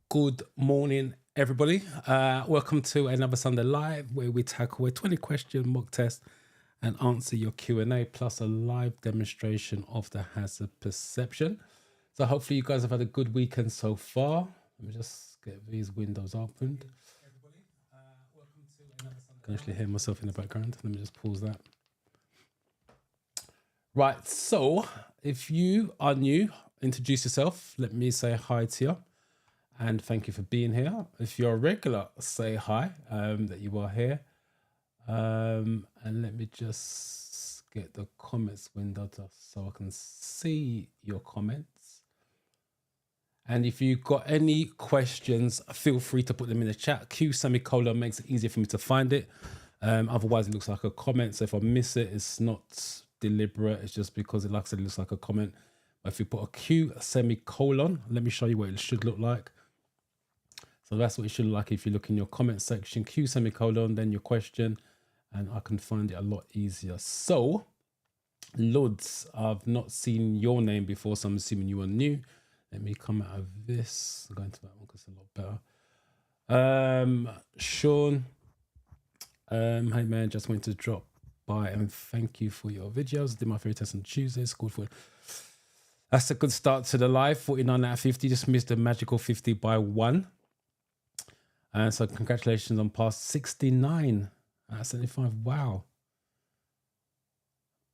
Good morning, everybody. Welcome to another Sunday Live where we tackle a 20-question mock test and answer your Q&A plus a live demonstration of the hazard perception. So hopefully you guys have had a good weekend so far. Let me just get these windows opened. I can actually hear myself in the background. Let me just pause that. Right, so if you are new, introduce yourself. Let me say hi to you. And thank you for being here. If you're a regular, say hi, that you are here. And let me just get the comments window so I can see your comments. And if you've got any questions, feel free to put them in the chat. Q semicolon makes it easier for me to find it. Otherwise, it looks like a comment. So if I miss it, it's not deliberate. It's just because it, like I said, it looks like a comment. But if you put a Q semicolon, let me show you what it should look like. So that's what it should look like if you look in your comment section, Q semicolon, then your question, and I can find it a lot easier. So, Lods, I've not seen your name before, so I'm assuming you are new. Let me come out of this. I'm going to that one because it's a lot better. Sean, hey man, just wanted to drop by and thank you for your videos. Did my favorite test on Tuesday. Scored for. That's a good start to the live. 49 out of 50. Just missed the magical 50 by 1. And so congratulations on past 69 out of 75. Wow.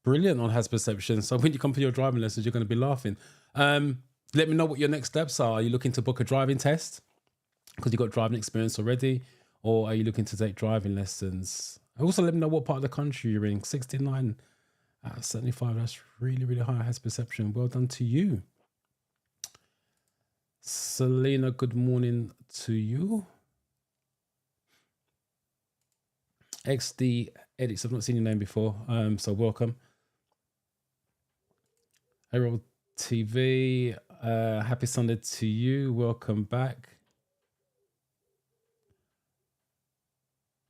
Brilliant on hazard perception. So when you come for your driving lessons, you're going to be laughing. Let me know what your next steps are. Are you looking to book a driving test because you've got driving experience already? Or are you looking to take driving lessons? Also, let me know what part of the country you're in. 69 out of 75. That's really, really high hazard perception. Well done to you. Selena, good morning to you. XD Edits, I've not seen your name before, so welcome. Harold TV, happy Sunday to you. Welcome back.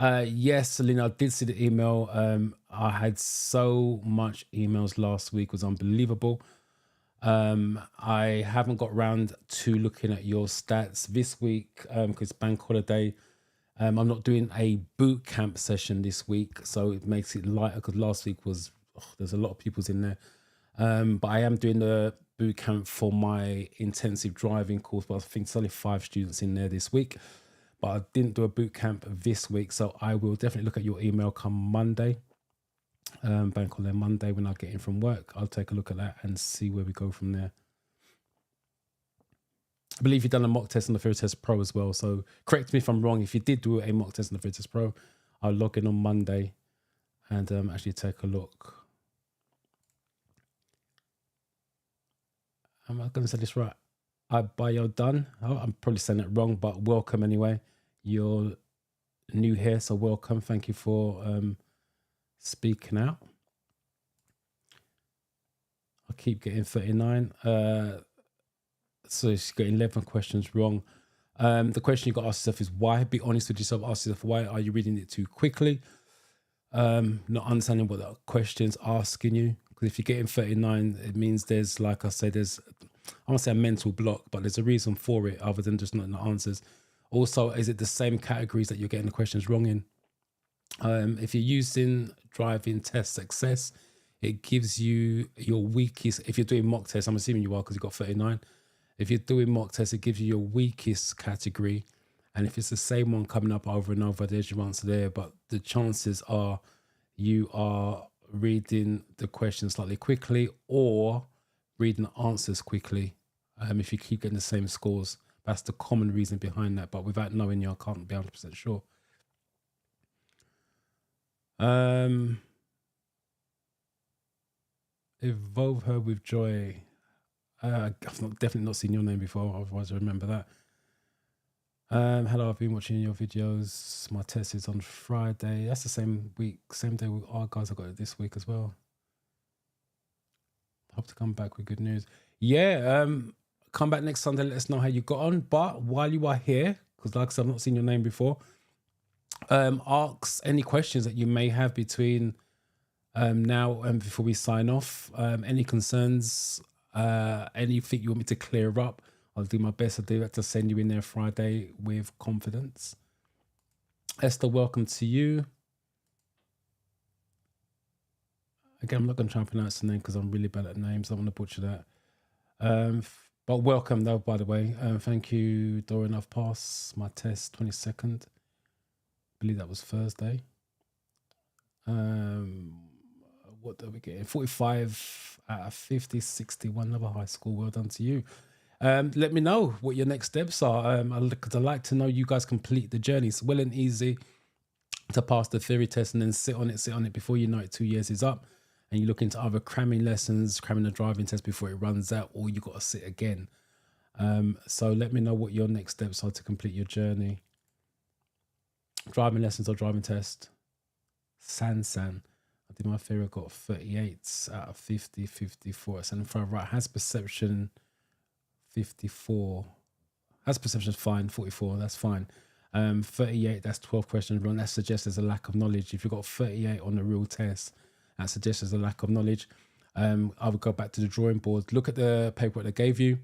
Yes, Selena, I did see the email. I had so much emails last week, it was unbelievable. I haven't got around to looking at your stats this week because it's bank holiday. I'm not doing a boot camp session this week, so it makes it lighter because last week was, there's a lot of people's in there. But I am doing the boot camp for my intensive driving course, but I think there's only 5 students in there this week. But I didn't do a boot camp this week, so I will definitely look at your email come Monday, bank holiday Monday when I get in from work. I'll take a look at that and see where we go from there. I believe you've done a mock test on the Theory Test Pro as well. So correct me if I'm wrong. If you did do a mock test on the Theory Test Pro, I'll log in on Monday and actually take a look. Am I going to say this right? You're done. Oh, I'm probably saying it wrong, but welcome anyway. You're new here, so welcome. Thank you for speaking out. I keep getting 39. So she's got 11 questions wrong. The question you got to ask yourself is why? Be honest with yourself. Ask yourself, why are you reading it too quickly? Not understanding what the question's asking you. Because if you're getting 39, it means there's, like I say, there's, I won't say a mental block, but there's a reason for it other than just not the answers. Also, is it the same categories that you're getting the questions wrong in? If you're using driving test success, it gives you your weakest. If you're doing mock tests, I'm assuming you are because you've got 39. If you're doing mock tests, it gives you your weakest category. And if it's the same one coming up over and over, there's your answer there. But the chances are you are reading the question slightly quickly or reading the answers quickly. If you keep getting the same scores, that's the common reason behind that. But without knowing you, I can't be 100% sure. Evolve her with joy. I've definitely not seen your name before, otherwise I remember that. Hello, I've been watching your videos. My test is on Friday. That's the same week, same day with our guys. I got it this week as well. Hope to come back with good news. Yeah, come back next Sunday. Let us know how you got on. But while you are here, because like I said, I've not seen your name before, ask any questions that you may have between now and before we sign off. Any concerns? Anything you want me to clear up? I'll do my best to do that, to send you in there Friday with confidence. Esther, welcome to you. Again, I'm not going to try and pronounce the name because I'm really bad at names. I don't want to butcher that. But welcome, though, by the way. Thank you, Dorian. I've passed my test 22nd. I believe that was Thursday. What are we getting? 45 out of 50, 61. Another high school. Well done to you. Let me know what your next steps are, because I like to know you guys complete the journey. It's well and easy to pass the theory test and then sit on it before you know it. 2 years is up and you look into either cramming lessons, cramming the driving test before it runs out, or you got to sit again. So let me know what your next steps are to complete your journey. Driving lessons or driving test. San. I did my theory, I got 38 out of 50, 54. And front right, has perception 54. Has perception fine, 44, that's fine. 38, that's 12 questions wrong. That suggests there's a lack of knowledge. If you've got 38 on the real test, that suggests there's a lack of knowledge. I would go back to the drawing board, look at the paperwork they gave you.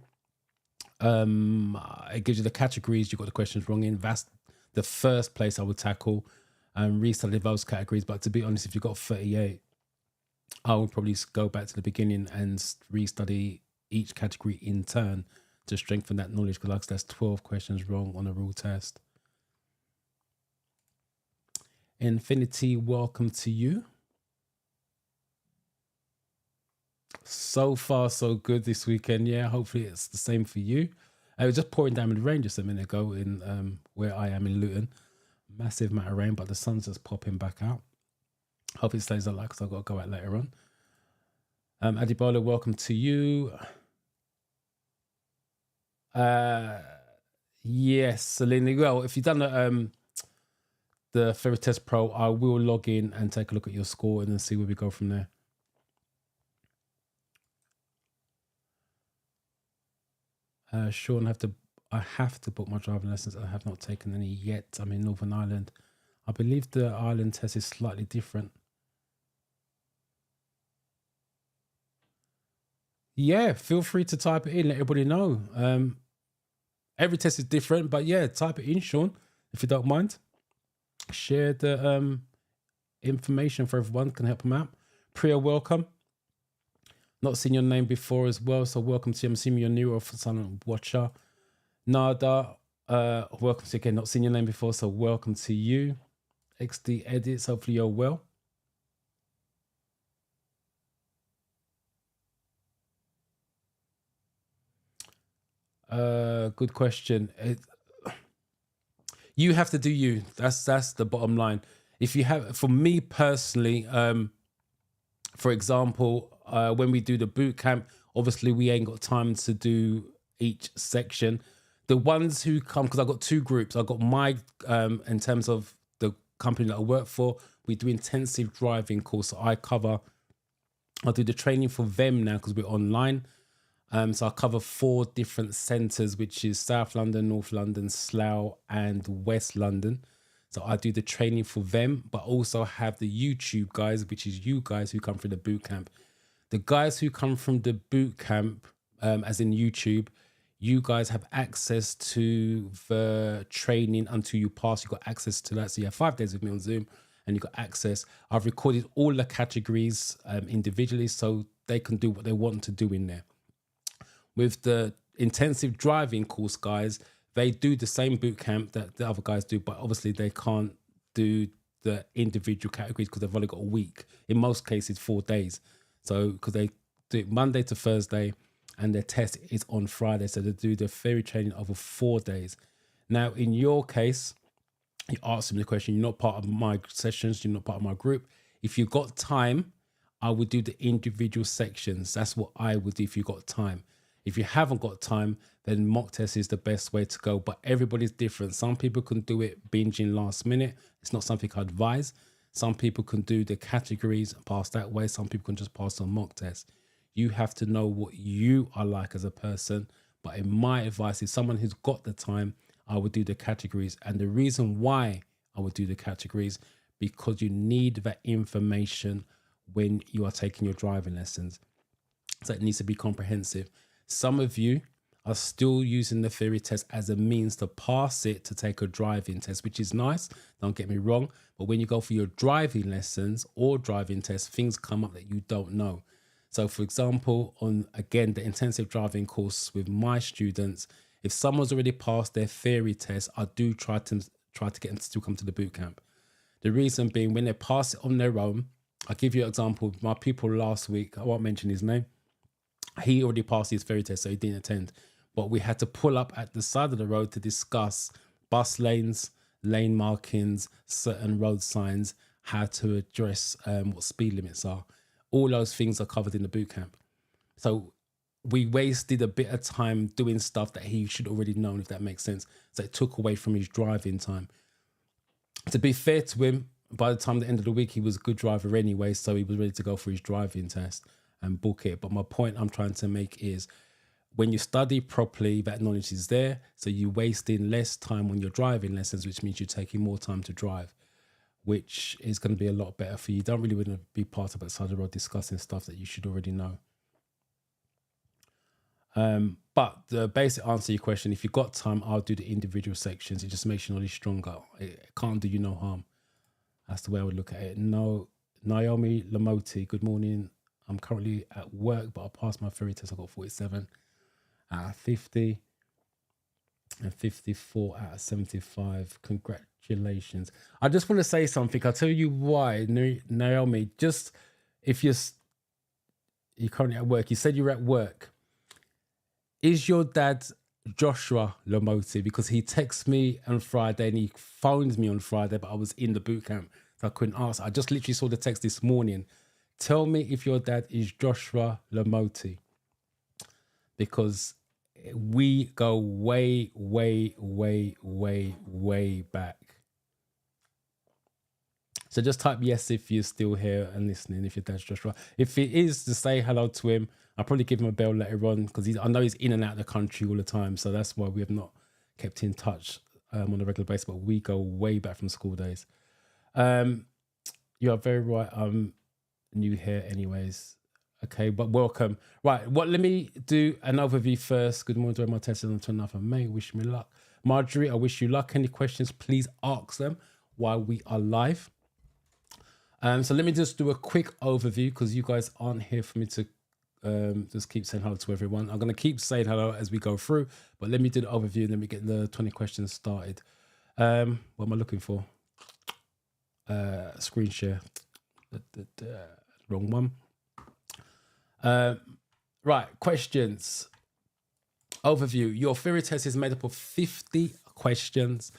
It gives you the categories you got the questions wrong in. That's the first place I would tackle. Restudy those categories. But to be honest, if you've got 38, I would probably go back to the beginning and restudy each category in turn to strengthen that knowledge, because like that's 12 questions wrong on a rule test. Infinity, welcome to you. So far, so good this weekend. Yeah, hopefully it's the same for you. It was just pouring down in the rain just a minute ago in where I am in Luton. Massive amount of rain, but the sun's just popping back out. Hope it stays like that because I've got to go out later on. Adibola, welcome to you. Yes, Selena. Well, if you've done the Ferry Test Pro, I will log in and take a look at your score and then see where we go from there. Sean, I have to book my driving lessons. I have not taken any yet. I'm in Northern Ireland. I believe the Ireland test is slightly different. Yeah, feel free to type it in. Let everybody know. Every test is different, but yeah, type it in, Sean, if you don't mind. Share the information for everyone. Can help them out. Priya, welcome. Not seen your name before as well, so welcome to you. I'm assuming you're new or silent watcher. Nada, welcome to you again. Not seen your name before, so welcome to you. XD Edits, hopefully you're well. Good question. You have to do you. That's the bottom line. If you have, for me personally, for example, when we do the boot camp, obviously we ain't got time to do each section. The ones who come, because I've got two groups. I've got my, in terms of the company that I work for, we do intensive driving course. So I'll do the training for them now because we're online. So I cover 4 different centres, which is South London, North London, Slough and West London. So I do the training for them, but also have the YouTube guys, which is you guys who come through the boot camp. The guys who come from the boot camp, as in YouTube, you guys have access to the training until you pass. You've got access to that. So you have 5 days with me on Zoom and you've got access. I've recorded all the categories individually so they can do what they want to do in there. With the intensive driving course guys, they do the same boot camp that the other guys do, but obviously they can't do the individual categories because they've only got a week. In most cases, 4 days. So because they do it Monday to Thursday and their test is on Friday. So they do the theory training over 4 days. Now, in your case, you asked me the question, you're not part of my sessions, you're not part of my group. If you've got time, I would do the individual sections. That's what I would do if you've got time. If you haven't got time, then mock test is the best way to go. But everybody's different. Some people can do it binging last minute. It's not something I advise. Some people can do the categories and pass that way. Some people can just pass on mock test. You have to know what you are like as a person. But in my advice, if someone who's got the time, I would do the categories. And the reason why I would do the categories, because you need that information when you are taking your driving lessons. So it needs to be comprehensive. Some of you are still using the theory test as a means to pass it to take a driving test, which is nice. Don't get me wrong. But when you go for your driving lessons or driving tests, things come up that you don't know. So, for example, on, again, the intensive driving course with my students, if someone's already passed their theory test, I do try to get them to still come to the boot camp. The reason being, when they pass it on their own, I'll give you an example. My pupil last week, I won't mention his name, he already passed his theory test, so he didn't attend. But we had to pull up at the side of the road to discuss bus lanes, lane markings, certain road signs, how to address what speed limits are. All those things are covered in the boot camp. So we wasted a bit of time doing stuff that he should already known, if that makes sense. So it took away from his driving time. To be fair to him, by the time the end of the week, he was a good driver anyway, so he was ready to go for his driving test and book it. But my point I'm trying to make is, when you study properly, that knowledge is there. So you're wasting less time on your driving lessons, which means you're taking more time to drive, which is going to be a lot better for you. You don't really want to be part of outside the road discussing stuff that you should already know. But the basic answer to your question, if you've got time, I'll do the individual sections. It just makes your knowledge stronger. It can't do you no harm. That's the way I would look at it. No, Naomi Lamoti, good morning. I'm currently at work, but I passed my theory test. I got 47 out of 50 and 54 out of 75. Congratulations. I just want to say something. I'll tell you why, Naomi. Just if you're currently at work, you said you're at work. Is your dad Joshua Lamoti? Because he texted me on Friday and he phoned me on Friday, but I was in the boot camp, so I couldn't ask. I just literally saw the text this morning. Tell me if your dad is Joshua Lamoti, because we go way, way, way, way, way back. So just type yes if you're still here and listening, if your dad's Joshua. If it is, to say hello to him. I'll probably give him a bell later on, because I know he's in and out of the country all the time. So that's why we have not kept in touch on a regular basis, but we go way back from school days. You are very right. I'm new here anyways. Okay, but welcome. Right, let me do an overview first. Good morning, doing my test on the 29th of May. Wish me luck. Marjorie, I wish you luck. Any questions, please ask them while we are live. So let me just do a quick overview, because you guys aren't here for me to just keep saying hello to everyone. I'm going to keep saying hello as we go through, but let me do the overview and then we get the 20 questions started. What am I looking for? Screen share. Wrong one. Right, questions. Overview. Your theory test is made up of 50 questions,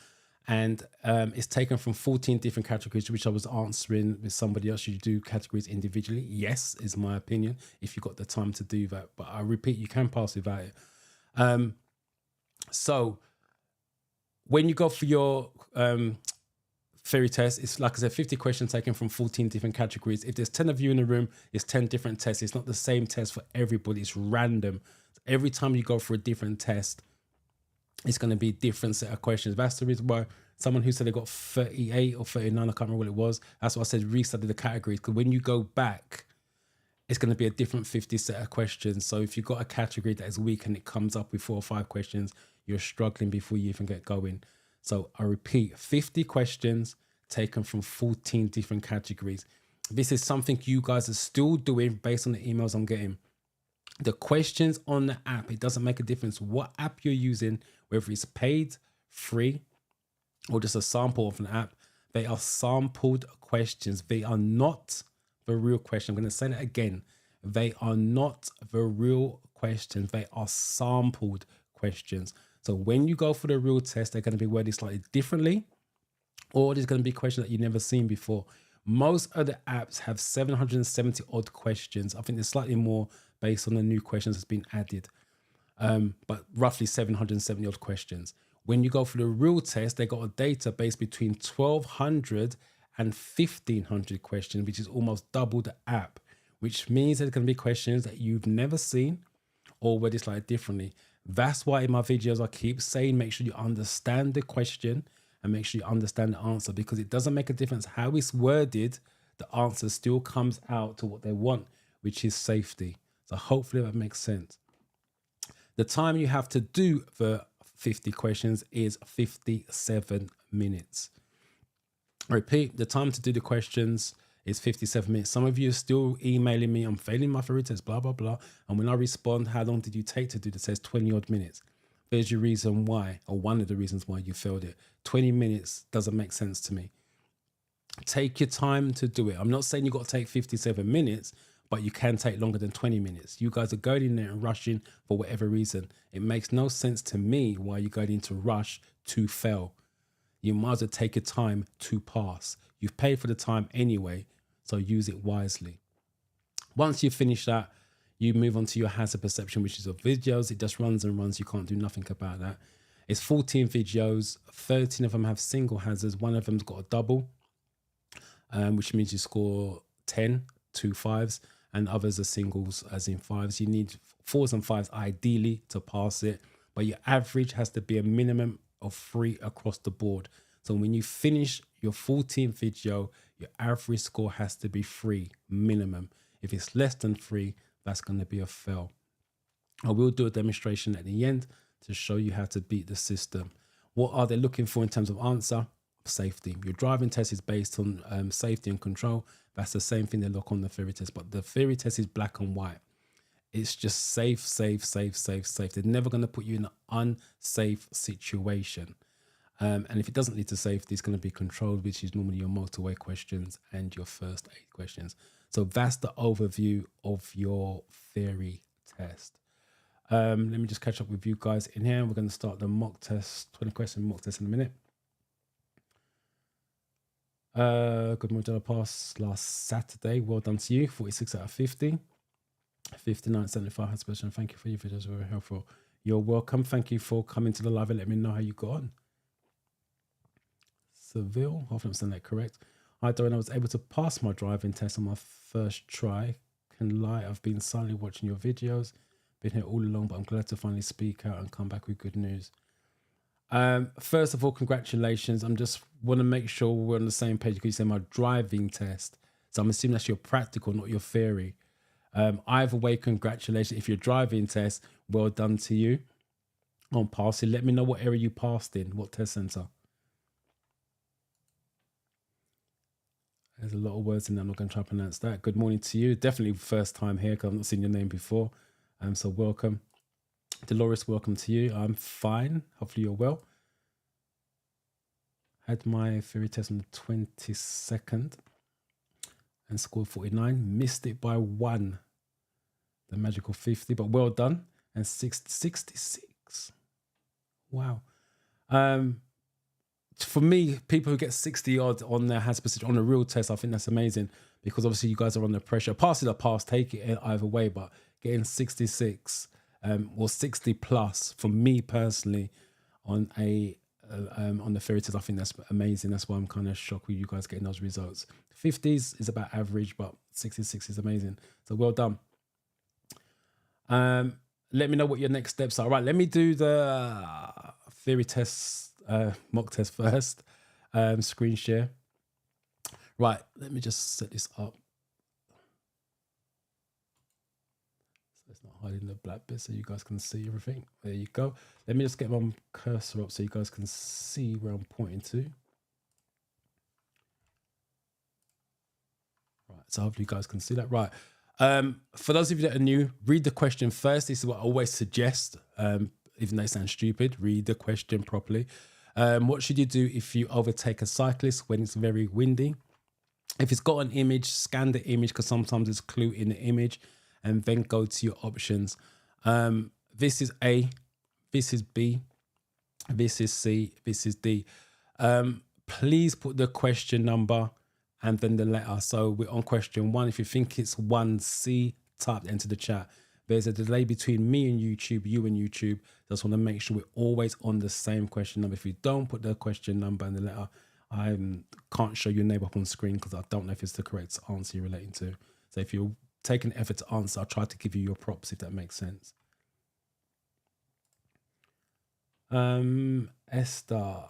and it's taken from 14 different categories, which I was answering with somebody else. You do categories individually. Yes, is my opinion, if you've got the time to do that. But I repeat, you can pass without it. So when you go for your theory test, it's like I said, 50 questions taken from 14 different categories. If there's 10 of you in the room, it's 10 different tests. It's not the same test for everybody. It's random. Every time you go for a different test, it's going to be a different set of questions. That's the reason why someone who said they got 38 or 39, I can't remember what it was. That's why I said restudy the categories, because when you go back, it's going to be a different 50 set of questions. So if you've got a category that is weak and it comes up with 4 or 5 questions, you're struggling before you even get going. So I repeat, 50 questions taken from 14 different categories. This is something you guys are still doing based on the emails I'm getting. The questions on the app, it doesn't make a difference what app you're using, whether it's paid, free, or just a sample of an app. They are sampled questions. They are not the real question. I'm going to say that again. They are not the real questions. They are sampled questions. So when you go for the real test, they're going to be worded slightly differently, or there's going to be questions that you've never seen before. Most of the apps have 770 odd questions. I think there's slightly more based on the new questions that's been added, but roughly 770 odd questions. When you go for the real test, they got a database between 1,200 and 1,500 questions, which is almost double the app, which means there's going to be questions that you've never seen or where it's like differently. That's why in my videos, I keep saying, make sure you understand the question and make sure you understand the answer, because it doesn't make a difference how it's worded. The answer still comes out to what they want, which is safety. So hopefully that makes sense. The time you have to do the 50 questions is 57 minutes. I repeat, the time to do the questions is 57 minutes. Some of you are still emailing me, I'm failing my theory test, blah, blah, blah. And when I respond, how long did you take to do the test? 20 odd minutes. There's your reason why, or one of the reasons why you failed it. 20 minutes doesn't make sense to me. Take your time to do it. I'm not saying you've got to take 57 minutes, but you can take longer than 20 minutes. You guys are going in there and rushing for whatever reason. It makes no sense to me why you're going into rush to fail. You might as well take your time to pass. You've paid for the time anyway, so use it wisely. Once you finish that, you move on to your hazard perception, which is of videos. It just runs and runs. You can't do nothing about that. It's 14 videos. 13 of them have single hazards. One of them's got a double, which means you score 10, 2 5s, and others are singles, as in 5s. You need 4s and 5s ideally to pass it, but your average has to be a minimum of 3 across the board. So when you finish your 14th video, your average score has to be 3 minimum. If it's less than 3, that's going to be a fail. I will do a demonstration at the end to show you how to beat the system. What are they looking for in terms of answer? Safety. Your driving test is based on safety and control. That's the same thing they look on the theory test, but the theory test is black and white. It's just safe, safe, safe, safe, safe. They're never going to put you in an unsafe situation. And if it doesn't lead to safety, it's going to be controlled, which is normally your motorway questions and your first aid questions. So that's the overview of your theory test. Let me just catch up with you guys in here. We're going to start the mock test, 20 question mock test in a minute. Good morning, I passed last Saturday. Well done to you. 46 out of 50. 59.75 has special. Thank you for your videos, very helpful. You're welcome. Thank you for coming to the live and let me know how you got on. Seville, I hope I'm that correct. Hi Dorian, I was able to pass my driving test on my first try. Can lie, I've been silently watching your videos. Been here all along, but I'm glad to finally speak out and come back with good news. First of all, congratulations. I'm just want to make sure we're on the same page because you said my driving test. So I'm assuming that's your practical, not your theory. Either way, congratulations. If your driving test, well done to you on passing. Let me know what area you passed in, what test center. There's a lot of words in there. I'm not going to try to pronounce that. Good morning to you. Definitely first time here because I've not seen your name before. So welcome. Dolores, welcome to you. I'm fine. Hopefully you're well. Had my theory test on the 22nd and scored 49. Missed it by 1. The magical 50, but well done. And 66. Wow. For me, people who get 60 odd on their hazard perception on a real test, I think that's amazing because obviously you guys are under pressure. Pass is a pass, take it either way, but getting 66 or 60 plus for me personally on the theory test, I think that's amazing. That's why I'm kind of shocked with you guys getting those results. 50s is about average, but 66 is amazing. So well done. Let me know what your next steps are. Right, let me do the theory test. Mock test first. Screen share. Right, let me just set this up. So it's not hiding the black bit so you guys can see everything. There you go. Let me just get my cursor up so you guys can see where I'm pointing to. Right, so hopefully you guys can see that. Right. For those of you that are new, read the question first. This is what I always suggest. Even though they sound stupid, read the question properly. What should you do if you overtake a cyclist when it's very windy? If it's got an image, scan the image because sometimes there's a clue in the image and then go to your options. This is A, this is B, this is C, this is D. Please put the question number and then the letter. So we're on question 1. If you think it's 1C, type into the chat. There's a delay between me and YouTube, you and YouTube. Just want to make sure we're always on the same question number. If you don't put the question number and the letter, I can't show your name up on screen because I don't know if it's the correct answer you're relating to. So if you're taking effort to answer, I'll try to give you your props if that makes sense. Esther.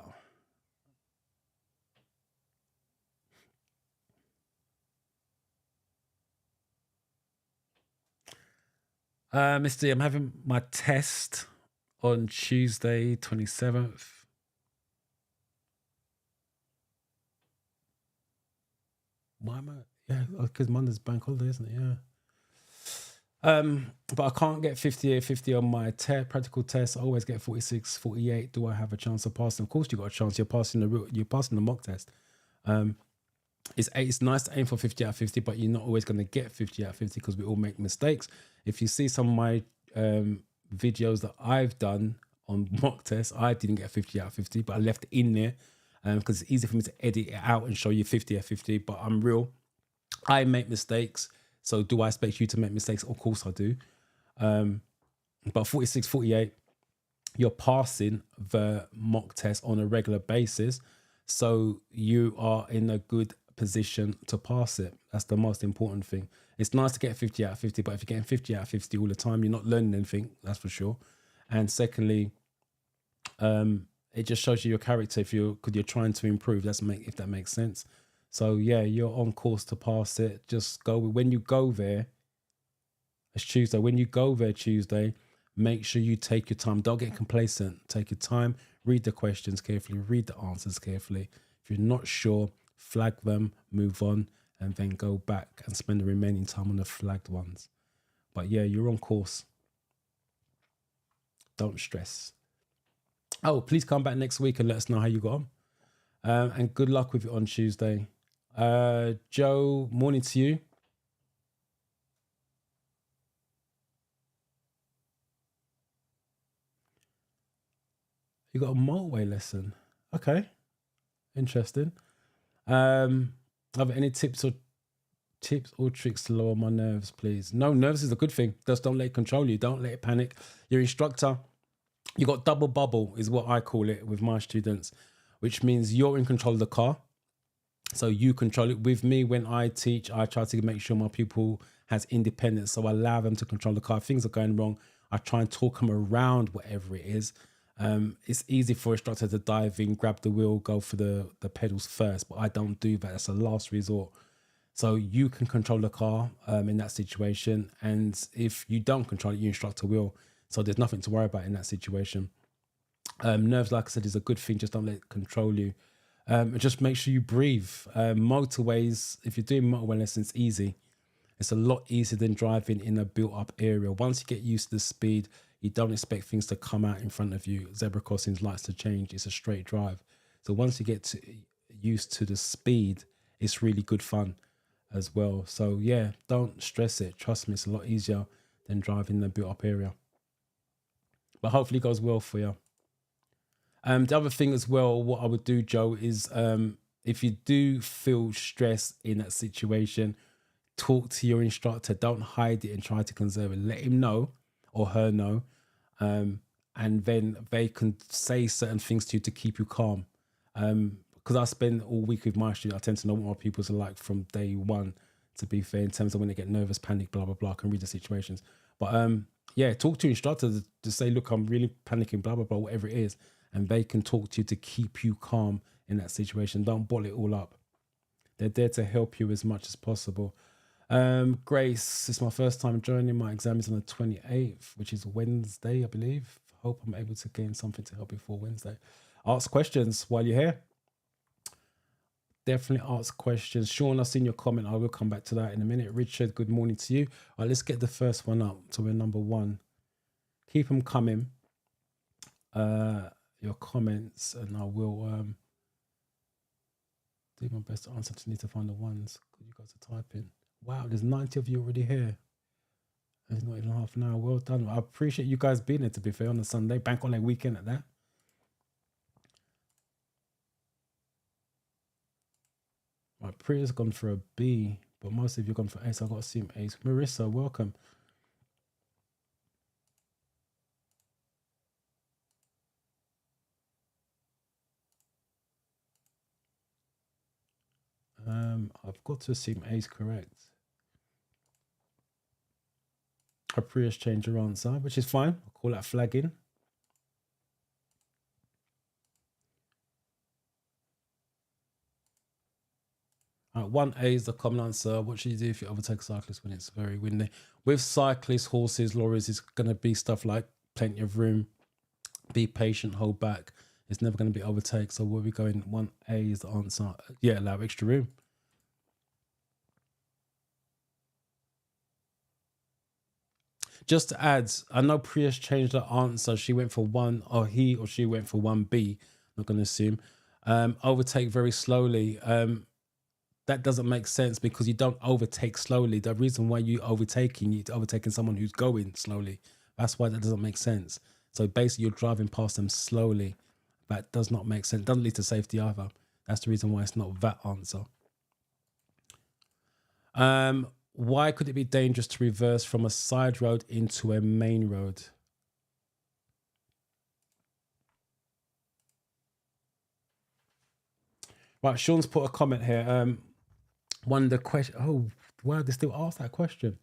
Mr. D, I'm having my test on Tuesday, 27th. Why am I? Yeah, because Monday's bank holiday, isn't it? Yeah. But I can't get 50 on my practical test. I always get 46, 48. Do I have a chance of passing? Of course, you got a chance. You're passing the mock test. It's nice to aim for 50 out of 50, but you're not always going to get 50 out of 50 because we all make mistakes. If you see some of my videos that I've done on mock tests, I didn't get 50 out of 50, but I left it in there because it's easy for me to edit it out and show you 50 out of 50. But I'm real. I make mistakes. So do I expect you to make mistakes? Of course I do. But 46, 48, you're passing the mock test on a regular basis. So you are in a good position to pass it. That's the most important thing. It's nice to get 50 out of 50, but if you're getting 50 out of 50 all the time, you're not learning anything, that's for sure. And secondly, it just shows you your character because you're trying to improve. If that makes sense. So yeah, you're on course to pass it. Just go. When you go there, it's Tuesday. When you go there Tuesday, make sure you take your time. Don't get complacent. Take your time. Read the questions carefully. Read the answers carefully. If you're not sure, flag them, move on, and then go back and spend the remaining time on the flagged ones. But yeah, you're on course. Don't stress. Oh, please come back next week and let us know how you got on. And good luck with it on Tuesday. Joe, morning to you. You got a motorway lesson. Okay. Interesting. Are there any tips or tricks to lower my nerves, please? No, nerves is a good thing. Just don't let it control you. Don't let it panic. Your instructor, you got double bubble is what I call it with my students, which means you're in control of the car. So you control it. With me, when I teach, I try to make sure my pupil has independence. So I allow them to control the car. If things are going wrong, I try and talk them around whatever it is. It's easy for a instructor to dive in, grab the wheel, go for the pedals first, but I don't do that. That's a last resort. So you can control the car in that situation. And if you don't control it, your instructor will. So there's nothing to worry about in that situation. Nerves, like I said, is a good thing. Just don't let it control you. Just make sure you breathe. Motorways, if you're doing motorway lessons, easy. It's a lot easier than driving in a built-up area. Once you get used to the speed, you don't expect things to come out in front of you. Zebra crossings, lights to change. It's a straight drive. So once you get used to the speed, it's really good fun as well. So yeah, don't stress it. Trust me, it's a lot easier than driving in a built-up area. But hopefully it goes well for you. The other thing as well, what I would do, Joe, is if you do feel stress in that situation, talk to your instructor. Don't hide it and try to conserve it. Let him know or her know. And then they can say certain things to you to keep you calm. Because I spend all week with my students, I tend to know what my pupils are like from day one, to be fair, in terms of when they get nervous, panic, blah, blah, blah. I can read the situations. But yeah, talk to your instructor to say, look, I'm really panicking, blah, blah, blah, whatever it is. And they can talk to you to keep you calm in that situation. Don't bottle it all up. They're there to help you as much as possible. Grace, it's my first time joining. My exam is on the 28th, which is Wednesday, I believe. Hope I'm able to gain something to help before Wednesday. Ask questions while you're here. Definitely ask questions. Sean, I've seen your comment. I will come back to that in a minute. Richard, good morning to you. All right, let's get the first one up. So we're number 1. Keep them coming. Your comments, and I will do my best to answer. Just need to find the ones you guys are typing. Wow, there's 90 of you already here. It's not even half an hour. Well done. I appreciate you guys being here, to be fair, on a Sunday, bank holiday weekend at that. My Priya's gone for a B, but most of you gone for A, so I've got to assume A's. Marissa, welcome. I've got to assume A's correct. Priya's changed her answer, which is fine. I'll call that flagging. 1A is the common answer. What should you do if you overtake a cyclist when it's very windy? With cyclists, horses, lorries, it's going to be stuff like plenty of room, be patient, hold back. It's never going to be overtake. So we'll be going 1A is the answer. Yeah, allow extra room. Just to add, I know Priya's changed her answer. She went for 1, or he or she went for 1B. Not going to assume. Overtake very slowly. That doesn't make sense because you don't overtake slowly. The reason why you're overtaking someone who's going slowly. That's why that doesn't make sense. So basically you're driving past them slowly. That does not make sense. Doesn't lead to safety either. That's the reason why it's not that answer. Why could it be dangerous to reverse from a side road into a main road? Right, Sean's put a comment here. One of the question. Oh, wow, they still ask that question.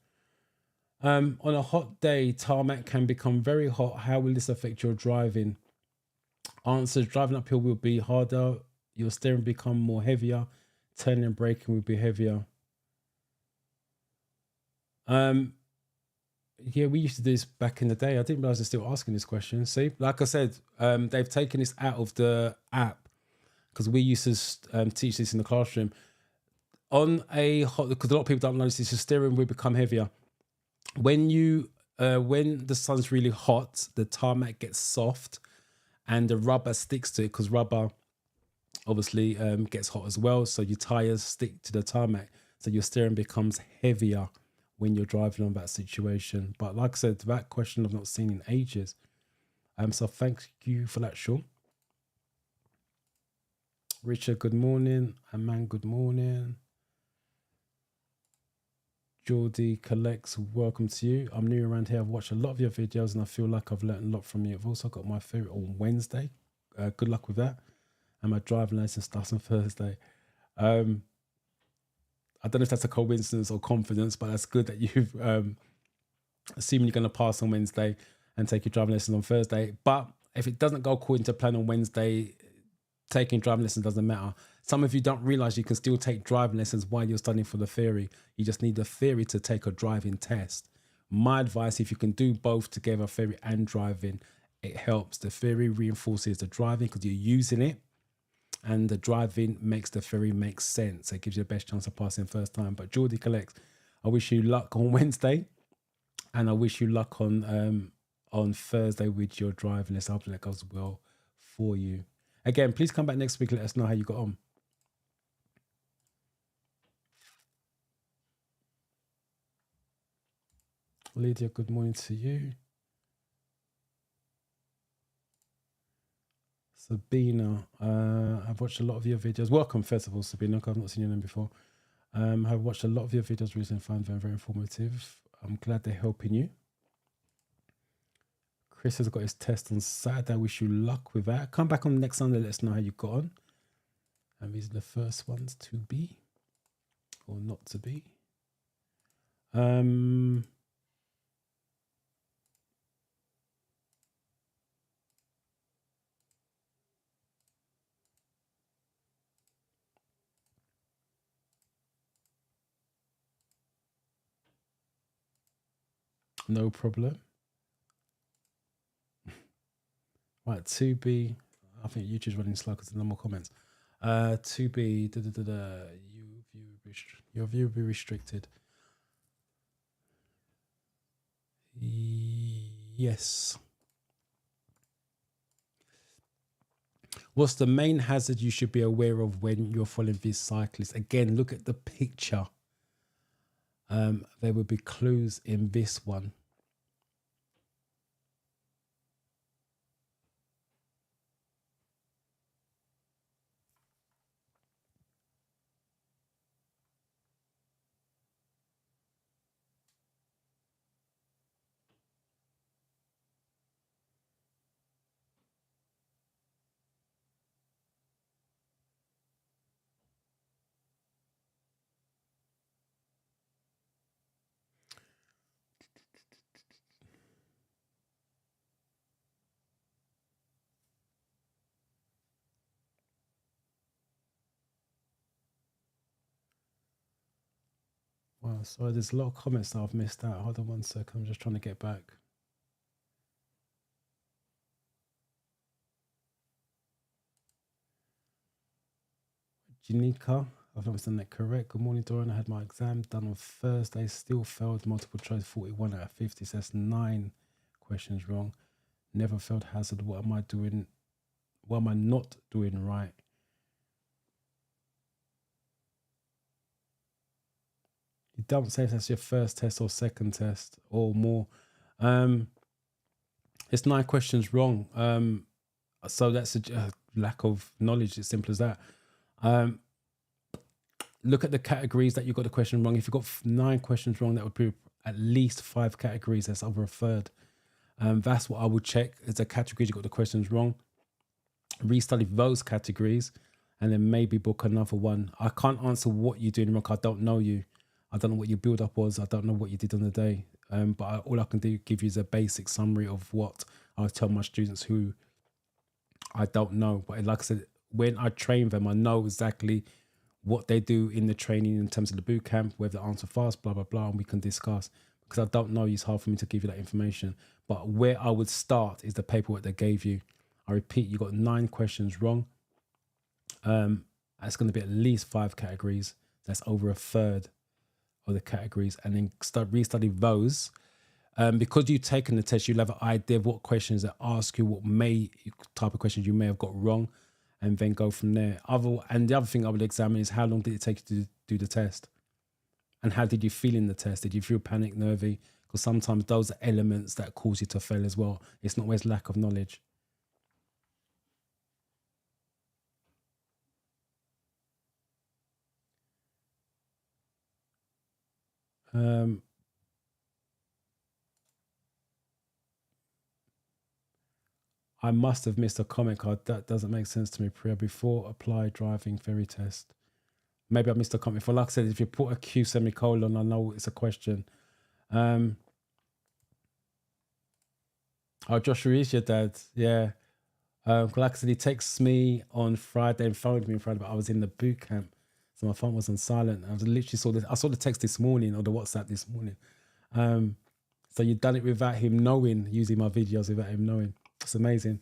On a hot day, tarmac can become very hot. How will this affect your driving? Answers: driving uphill will be harder. Your steering become more heavier. Turning and braking will be heavier. Yeah, we used to do this back in the day. I didn't realize they're still asking this question. See, like I said, they've taken this out of the app because we used to teach this in the classroom. On a hot, because a lot of people don't notice this, the steering will become heavier. When the sun's really hot, the tarmac gets soft and the rubber sticks to it because rubber obviously gets hot as well. So your tires stick to the tarmac. So your steering becomes heavier when you're driving on that situation. But like I said, that question I've not seen in ages. So thank you for that, Sean. Richard, good morning. Aman, good morning. Geordie collects, welcome to you. I'm new around here. I've watched a lot of your videos and I feel like I've learned a lot from you. I've also got my favorite on Wednesday. Good luck with that. And my driving license starts on Thursday. I don't know if that's a coincidence or confidence, but that's good that you've assuming you're going to pass on Wednesday and take your driving lessons on Thursday. But if it doesn't go according to plan on Wednesday, taking driving lessons doesn't matter. Some of you don't realize you can still take driving lessons while you're studying for the theory. You just need the theory to take a driving test. My advice, if you can do both together, theory and driving, it helps. The theory reinforces the driving because you're using it, and the driving makes the theory make sense. It gives you the best chance of passing first time. But Geordie collects, I wish you luck on Wednesday, and I wish you luck on Thursday with your driving lesson. Hopefully that goes well for you. Again, please come back next week. Let us know how you got on. Lydia, good morning to you. Sabina, I've watched a lot of your videos. Welcome, first of all, Sabina, because I've not seen your name before. I've watched a lot of your videos recently and found them very informative. I'm glad they're helping you. Chris has got his test on Saturday. I wish you luck with that. Come back on next Sunday. Let us know how you got on. And these are the first ones to be or not to be. No problem. Right, 2B. I think YouTube's running slow because there's no more comments. 2B. Your view will be restricted. Yes. What's the main hazard you should be aware of when you're following these cyclists? Again, look at the picture. There will be clues in this one. Wow, sorry, there's a lot of comments that I've missed out. Hold on 1 second. I'm just trying to get back. Janika, I've understand that correct. Good morning, Dorian. I had my exam done on Thursday. Still failed multiple choice, 41 out of 50. So that's 9 questions wrong. Never failed hazard. What am I doing? What am I not doing right? You don't say if that's your first test or second test or more. It's 9 questions wrong. So that's a lack of knowledge. It's simple as that. Look at the categories that you got the question wrong. If you got 9 questions wrong, that would be at least 5 categories. That's over a third. That's what I would check is the categories you got the questions wrong. Restudy those categories and then maybe book another one. I can't answer what you're doing wrong. I don't know you. I don't know what your build up was. I don't know what you did on the day. But all I can do give you is a basic summary of what I tell my students who I don't know. But like I said, when I train them, I know exactly what they do in the training in terms of the boot camp, whether they answer fast, blah, blah, blah, and we can discuss. Because I don't know, it's hard for me to give you that information. But where I would start is the paperwork they gave you. I repeat, you got 9 questions wrong. That's going to be at least 5 categories. That's over a third of the categories. And then restudy those. Because you've taken the test, you'll have an idea of what questions they ask you, what type of questions you may have got wrong, and then go from there. And the other thing I would examine is how long did it take you to do the test? And how did you feel in the test? Did you feel panic, nervy? Because sometimes those are elements that cause you to fail as well. It's not always lack of knowledge. I must have missed a comment card. That doesn't make sense to me, Priya. Before apply driving theory test. Maybe I missed a comment. For like I said, if you put a Q semicolon, I know it's a question. Oh, Joshua is your dad. Yeah. Like I said, he texts me on Friday and phoned me on Friday, but I was in the boot camp. So my phone was on silent. I literally saw the text this morning or the WhatsApp this morning. So you've done it without him knowing, using my videos without him knowing. It's amazing.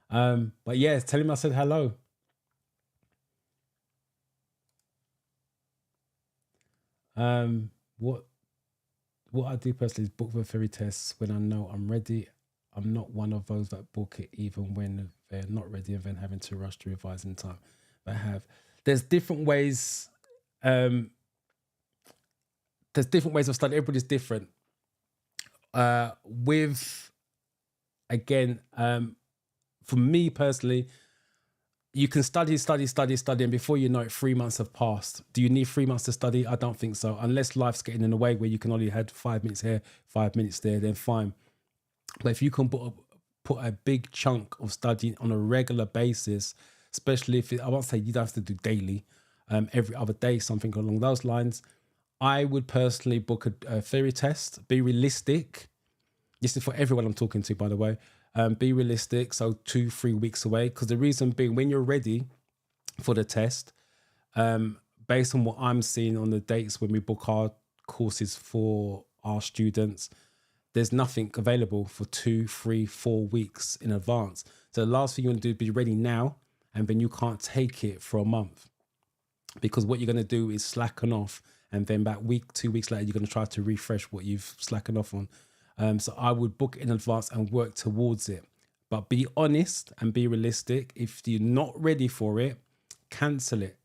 But yeah, tell him I said hello. What I do personally is book the theory tests when I know I'm ready. I'm not one of those that book it even when they're not ready and then having to rush to revise in time. There's different ways. There's different ways of studying. Everybody's different. For me personally, you can study, and before you know it, 3 months have passed. Do you need 3 months to study? I don't think so. Unless life's getting in the way where you can only have 5 minutes here, 5 minutes there, then fine. But if you can put a big chunk of studying on a regular basis, especially if I won't say you don't have to do daily, every other day, something along those lines, I would personally book a theory test. Be realistic. This is for everyone I'm talking to, by the way. Be realistic, so 2-3 weeks away. Because the reason being, when you're ready for the test, based on what I'm seeing on the dates when we book our courses for our students, there's nothing available for 2, 3, 4 weeks in advance. So the last thing you want to do is be ready now, and then you can't take it for a month. Because what you're going to do is slacken off, and then about 2 weeks later, you're going to try to refresh what you've slackened off on. So I would book in advance and work towards it. But be honest and be realistic. If you're not ready for it, cancel it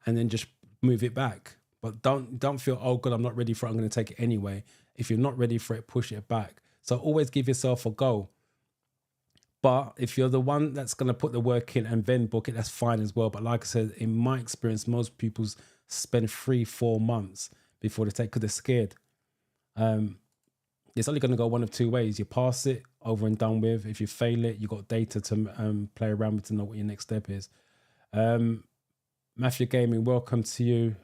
and then just move it back. But don't feel, oh God, I'm not ready for it, I'm going to take it anyway. If you're not ready for it, push it back. So always give yourself a goal. But if you're the one that's going to put the work in and then book it, that's fine as well. But like I said, in my experience, most people spend 3-4 months before they take, because they're scared. It's only going to go one of 2 ways. You pass it, over and done with. If you fail it, you got data to play around with to know what your next step is. Mafia Gaming, welcome to you.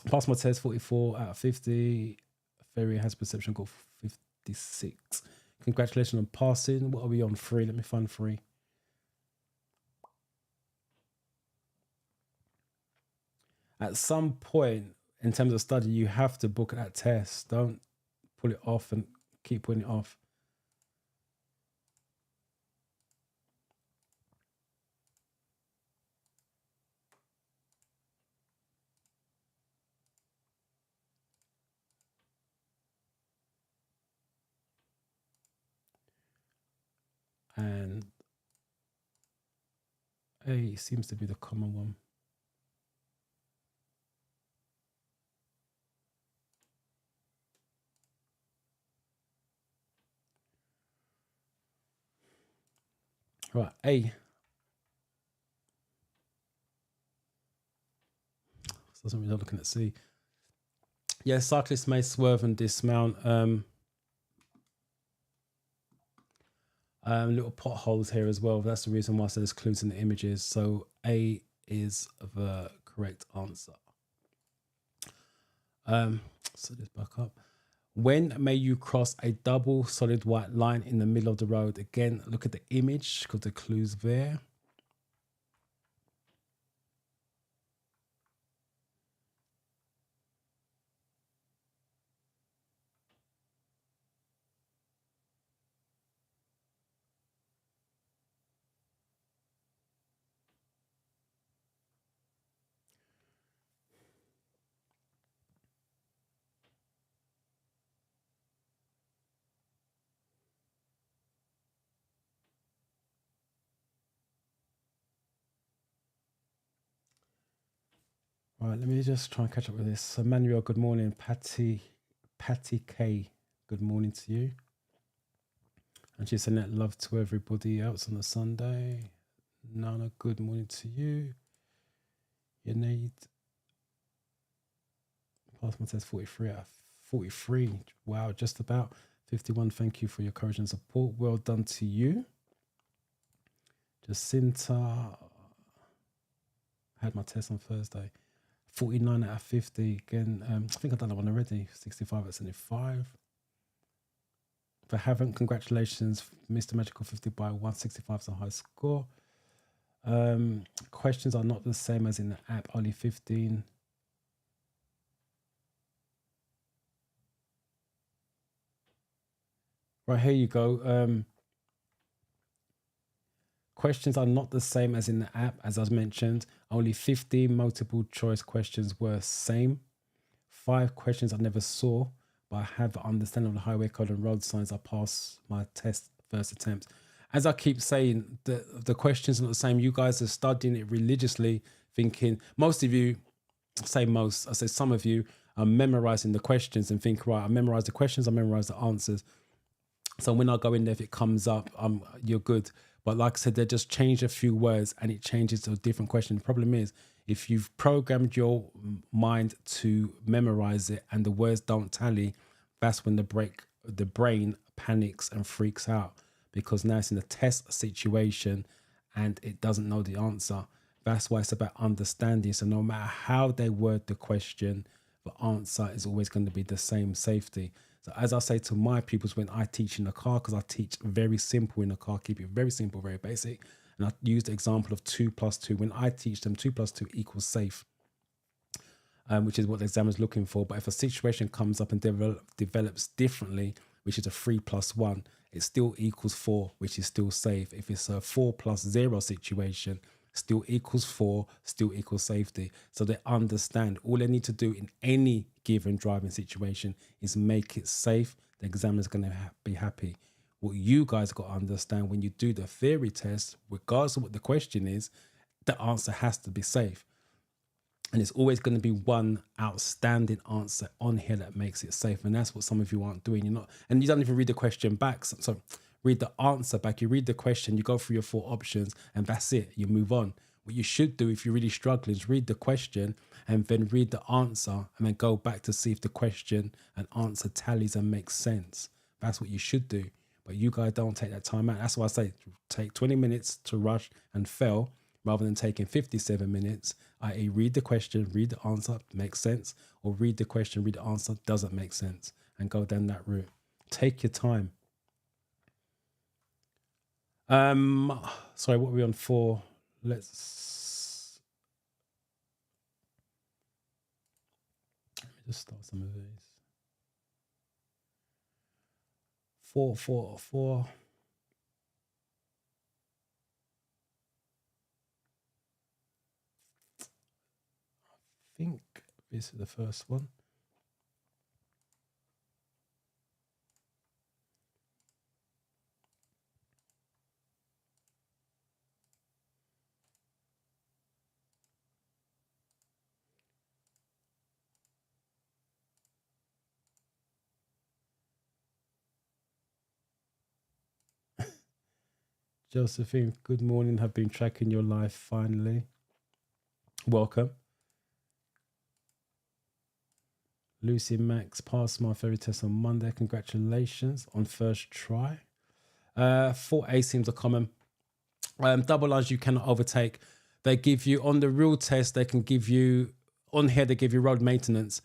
Passed my test, 44 out of 50. Theory has perception, got 56. Congratulations on passing. What are we on? 3? Let me find 3. At some point in terms of study, you have to book that test. Don't pull it off and keep putting it off. And A seems to be the common one. Right, A. Doesn't mean I'm looking at C. Yeah, cyclists may swerve and dismount. Little potholes here as well. That's the reason why I said there's clues in the images. So A is the correct answer. So let's back up. When may you cross a double solid white line in the middle of the road? Again, look at the image because the clue's there. All right, let me just try and catch up with this. So Manuel, good morning. Patty K, good morning to you. And she's sending that love to everybody else on the Sunday. Nana, good morning to you. You need pass my test 43 out of 43. Wow, just about 51. Thank you for your courage and support. Well done to you. Jacinta, had my test on Thursday. 49 out of 50. Again, I think I've done that one already. 65 out of 75. If I haven't, congratulations, Mr. Magical 50 by 165 is a high score. Questions are not the same as in the app, only 15. Right, here you go. Questions are not the same as in the app, as I mentioned. Only 15 multiple choice questions were same. 5 questions I never saw, but I have an understanding of the highway code and road signs. I passed my test first attempt. As I keep saying, the questions are not the same. You guys are studying it religiously, thinking, most of you, say most, I say some of you are memorizing the questions and think, right, I memorize the questions, I memorize the answers. So when I go in there, if it comes up, you're good. But like I said, they just change a few words and it changes to a different question. The problem is, if you've programmed your mind to memorize it and the words don't tally, that's when the brain panics and freaks out, because now it's in a test situation and it doesn't know the answer. That's why it's about understanding. So no matter how they word the question, the answer is always going to be the same safety. So as I say to my pupils when I teach in the car, because I teach very simple in the car, keep it very simple, very basic. And I use the example of 2 plus 2. When I teach them 2 plus 2 equals safe, which is what the examiner's looking for. But if a situation comes up and develops differently, which is a 3 plus 1, it still equals 4, which is still safe. If it's a 4 plus 0 situation, still equals 4, still equals safety. So they understand all they need to do in any given driving situation is make it safe. The examiner's going to be happy. What you guys got to understand when you do the theory test, regardless of what the question is, the answer has to be safe. And it's always going to be one outstanding answer on here that makes it safe. And that's what some of you aren't doing. You're not, and you don't even read the question back. So read the answer back. You read the question, you go through your 4 options, and that's it. You move on. What you should do if you're really struggling is read the question and then read the answer and then go back to see if the question and answer tallies and makes sense. That's what you should do. But you guys don't take that time out. That's why I say take 20 minutes to rush and fail rather than taking 57 minutes, i.e. read the question, read the answer, makes sense, or read the question, read the answer, doesn't make sense, and go down that route. Take your time. Sorry, what are we on for? Just start some of these. 4, 4, 4. I think this is the first one. Josephine, good morning. Have been tracking your life finally. Welcome. Lucy Max passed my theory test on Monday. Congratulations on first try. 4A seems a common. Double lines you cannot overtake. They give you on the real test. They can give you on here. They give you road maintenance.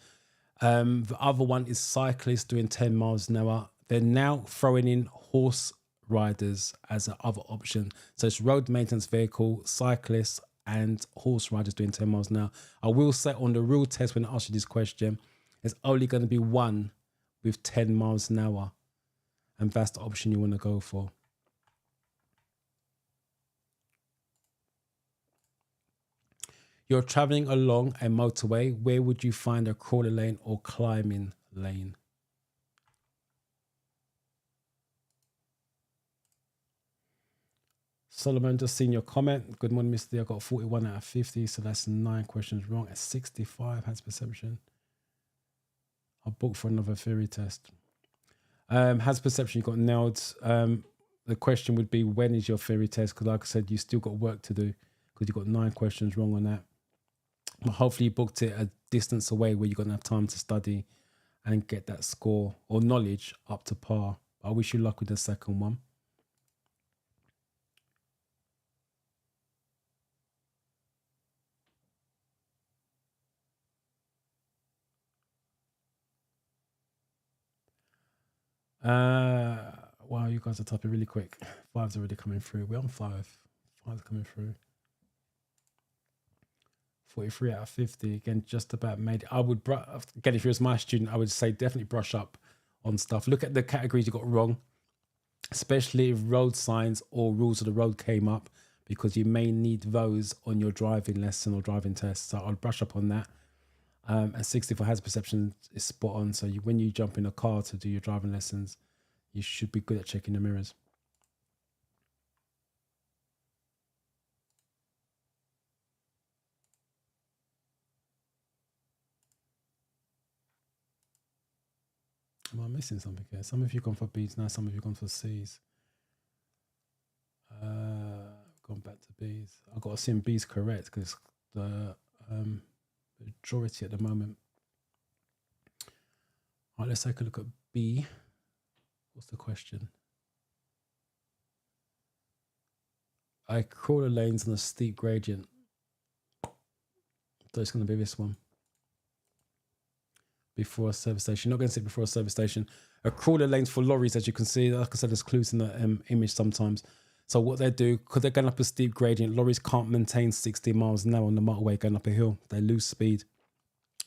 The other one is cyclists doing 10 miles an hour. They're now throwing in horse riders as an other option. So it's road maintenance vehicle, cyclists, and horse riders doing 10 miles an hour. I will say on the real test when I ask you this question, there's only going to be one with 10 miles an hour. And that's the option you want to go for. You're traveling along a motorway. Where would you find a crawler lane or climbing lane? Solomon, just seen your comment. Good morning, Mr. D. I got 41 out of 50, so that's 9 questions wrong. At 65 has perception. I'll book for another theory test. Has perception, you got nailed. The question would be, when is your theory test? Because like I said, you still got work to do because you got 9 questions wrong on that. But hopefully you booked it a distance away where you're going to have time to study and get that score or knowledge up to par. I wish you luck with the second one. Wow, you guys are typing really quick. 5's already coming through. We're on 5. 5's coming through. 43 out of 50. Again, just about made it. I would, again, if you was my student, I would say definitely brush up on stuff. Look at the categories you got wrong, especially if road signs or rules of the road came up, because you may need those on your driving lesson or driving test. So I'll brush up on that. And 64 has perception is spot on. So when you jump in a car to do your driving lessons, you should be good at checking the mirrors. Am I missing something here? Some of you gone for B's now, some of you gone for C's. Gone back to B's. I've got to assume B's correct because the majority at the moment. All right, let's take a look at B. What's the question? I crawler lanes on a steep gradient. So it's going to be this one. Before a service station. You're not going to sit before a service station. A crawler lanes for lorries, as you can see. Like I said, there's clues in the image sometimes. So what they do, because they're going up a steep gradient, lorries can't maintain 60 miles an hour on the motorway going up a hill. They lose speed.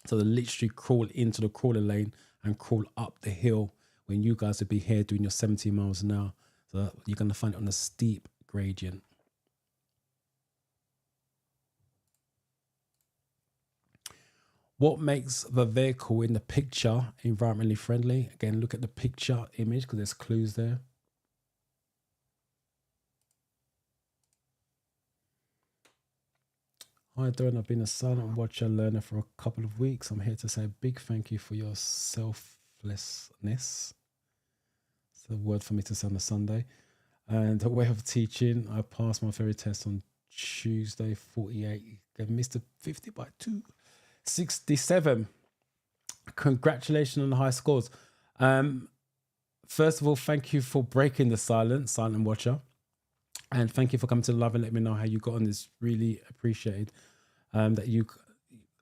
So they literally crawl into the crawler lane and crawl up the hill when you guys would be here doing your 70 miles an hour. So you're going to find it on a steep gradient. What makes the vehicle in the picture environmentally friendly? Again, look at the picture image because there's clues there. Hi, Dorian. I've been a silent watcher learner for a couple of weeks. I'm here to say a big thank you for your selflessness. It's a word for me to say on a Sunday. And a way of teaching. I passed my theory test on Tuesday, 48. I missed a 50 by 2. 67. Congratulations on the high scores. First of all, thank you for breaking the silent watcher. And thank you for coming to the live and let me know how you got on this. Really appreciated that you,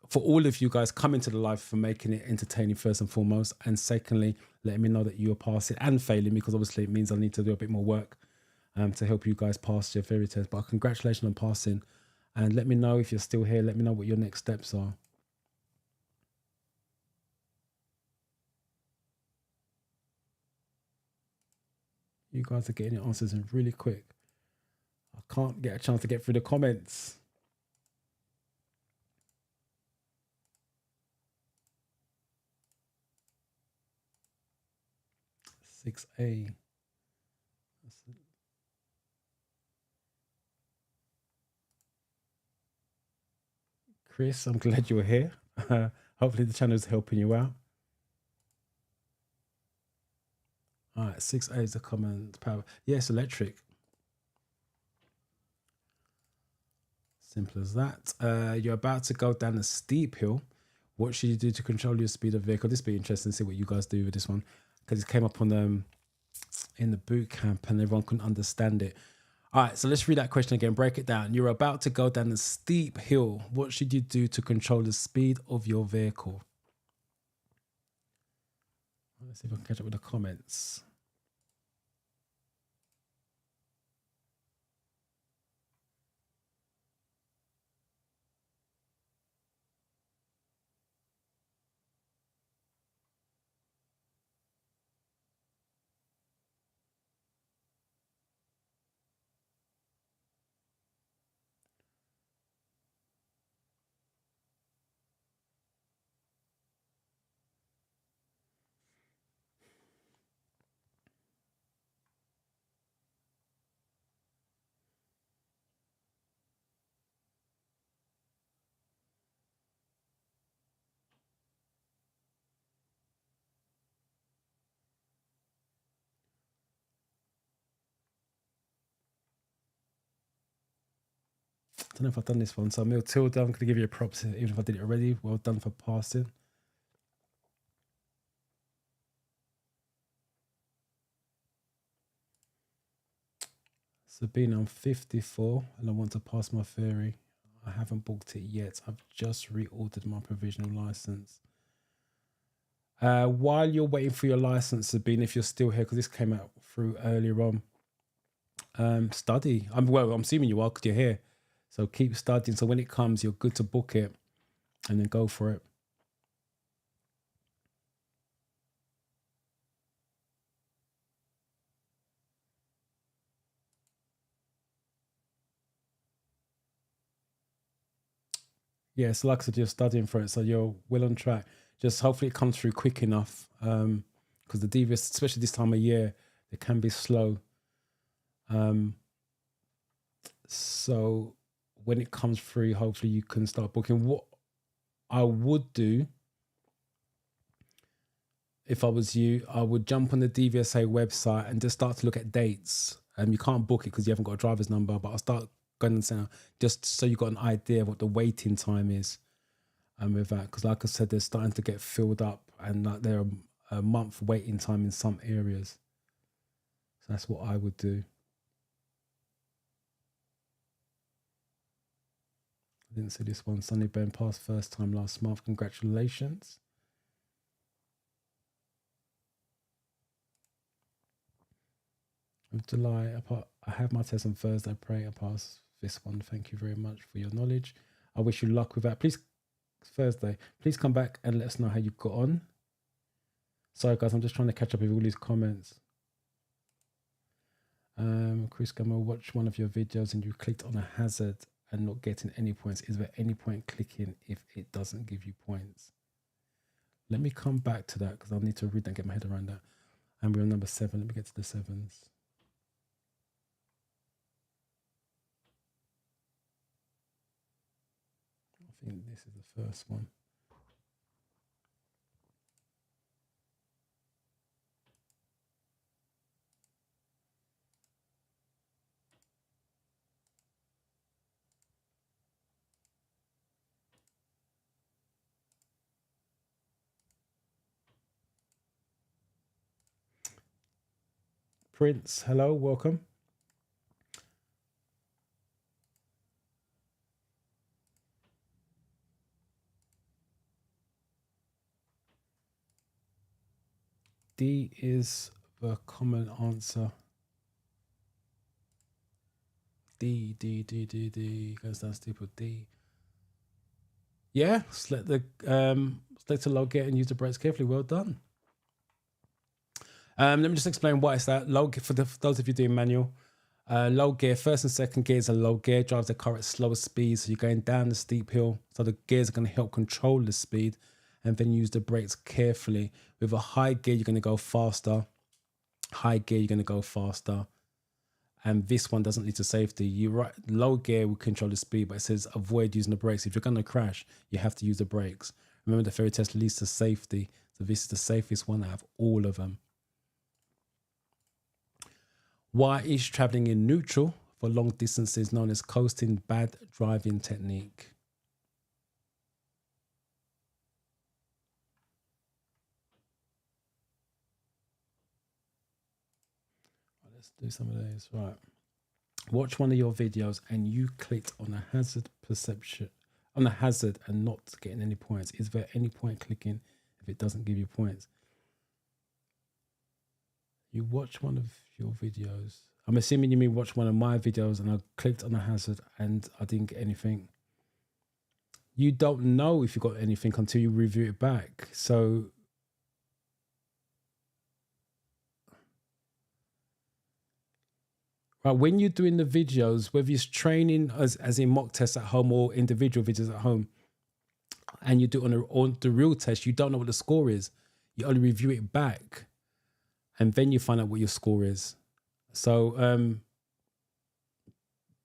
for all of you guys coming to the live, for making it entertaining first and foremost. And secondly, letting me know that you are passing and failing, because obviously it means I need to do a bit more work to help you guys pass your theory test. But congratulations on passing. And let me know if you're still here. Let me know what your next steps are. You guys are getting your answers in really quick. I can't get a chance to get through the comments. 6A. Chris, I'm glad you're here. Hopefully the channel is helping you out. All right, 6A is the common power. Yes, electric. Simple as that. You're about to go down a steep hill. What should you do to control your speed of vehicle? This will be interesting to see what you guys do with this one, because it came up on in the boot camp and everyone couldn't understand it. All right, so let's read that question again. Break it down. You're about to go down a steep hill. What should you do to control the speed of your vehicle? Let's see if I can catch up with the comments. I don't know if I've done this one. So Matilda, I'm going to give you a props even if I did it already. Well done for passing. Sabine, I'm 54 and I want to pass my theory. I haven't booked it yet. I've just reordered my provisional license. While you're waiting for your license, Sabine, if you're still here, because this came out through earlier on, study. I'm assuming you are because you're here. So keep studying. So when it comes, you're good to book it and then go for it. Yeah, so like I said, you're studying for it. So you're well on track. Just hopefully it comes through quick enough. Because the DVS, especially this time of year, they can be slow. So when it comes through, hopefully you can start booking. What I would do if I was you, I would jump on the DVSA website and just start to look at dates. You can't book it because you haven't got a driver's number, but I'll start going and saying just so you got an idea of what the waiting time is. With that, because like I said, they're starting to get filled up, and like they're a month waiting time in some areas. So that's what I would do. I didn't see this one. Sunny Ben passed first time last month. Congratulations. With July, I have my test on Thursday. I pray I pass this one. Thank you very much for your knowledge. I wish you luck with that. Please, Thursday, please come back and let us know how you got on. Sorry, guys, I'm just trying to catch up with all these comments. Chris Gamma, watch one of your videos and you clicked on a hazard and not getting any points. Is there any point clicking if it doesn't give you points? Let me come back to that because I'll need to read that and get my head around that. And we're on number 7. Let me get to the 7s. I think this is the first one. Prince, hello, welcome. D is the common answer. D goes down steeple. D. Yeah, select the log it and use the brakes carefully. Well done. Let me just explain what it's that. Low for those of you doing manual. Low gear, first and second gears are low gear, drives the car at slower speeds. So you're going down the steep hill. So the gears are going to help control the speed and then use the brakes carefully. With a high gear, you're going to go faster. High gear, you're going to go faster. And this one doesn't lead to safety. You're right. Low gear will control the speed, but it says avoid using the brakes. If you're going to crash, you have to use the brakes. Remember, the fairy test leads to safety. So this is the safest one out of all of them. Why is traveling in neutral for long distances known as coasting bad driving technique? Let's do some of these. Right. Watch one of your videos and you clicked on a hazard perception, on a hazard and not getting any points. Is there any point clicking if it doesn't give you points? You watch one of your videos. I'm assuming you mean watch one of my videos and I clicked on a hazard and I didn't get anything. You don't know if you got anything until you review it back. So right, when you're doing the videos, whether it's training as in mock tests at home or individual videos at home, and you do it on the real test, you don't know what the score is. You only review it back. And then you find out what your score is. So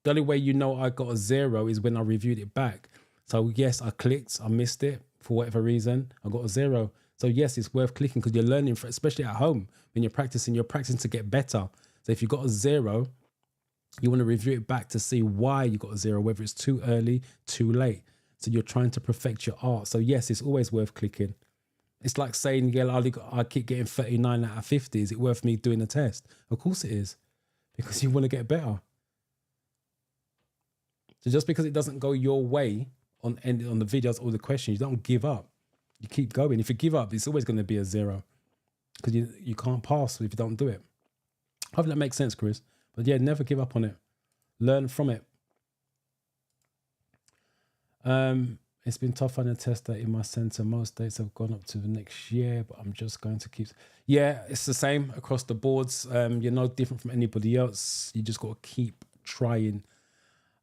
the only way you know I got a 0 is when I reviewed it back. So yes, I clicked, I missed it for whatever reason. I got a 0. So yes, it's worth clicking because you're learning, especially at home. When you're practicing to get better. So if you got a 0, you want to review it back to see why you got a 0, whether it's too early, too late. So you're trying to perfect your art. So yes, it's always worth clicking. It's like saying, yeah, I keep getting 39 out of 50. Is it worth me doing the test? Of course it is, because you want to get better. So just because it doesn't go your way on the videos or the questions, you don't give up. You keep going. If you give up, it's always going to be a 0 because you can't pass if you don't do it. I hope that makes sense, Chris. But yeah, never give up on it. Learn from it. It's been tough finding a tester in my center. Most dates have gone up to the next year, but I'm just going to keep... Yeah, it's the same across the boards. You're no different from anybody else. You just got to keep trying.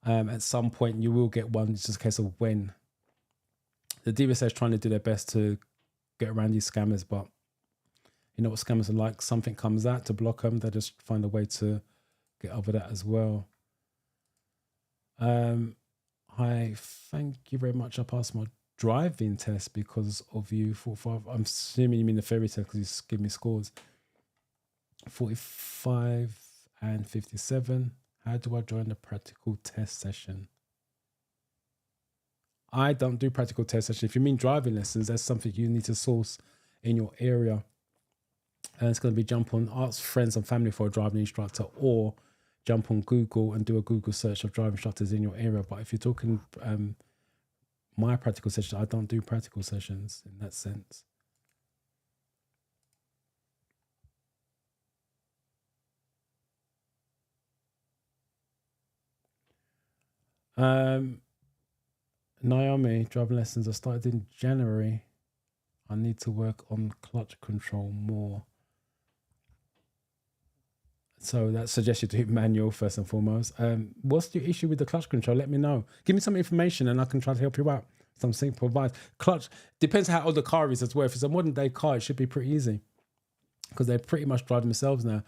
At some point, you will get one. It's just a case of when. The DVSA is trying to do their best to get around these scammers, but you know what scammers are like. Something comes out to block them. They just find a way to get over that as well. Hi, thank you very much. I passed my driving test because of you. 45. I'm assuming you mean the fairy test because you give me scores. 45 and 57. How do I join the practical test session? I don't do practical test session. If you mean driving lessons, that's something you need to source in your area. And it's going to be jump on, ask friends and family for a driving instructor, or jump on Google and do a Google search of driving instructors in your area. But if you're talking my practical session, I don't do practical sessions in that sense. Naomi, driving lessons I started in January. I need to work on clutch control more. So that suggests you do manual first and foremost. What's your issue with the clutch control? Let me know. Give me some information and I can try to help you out. Some simple advice. Clutch, depends how old the car is as well. If it's a modern day car, it should be pretty easy because they pretty much drive themselves now.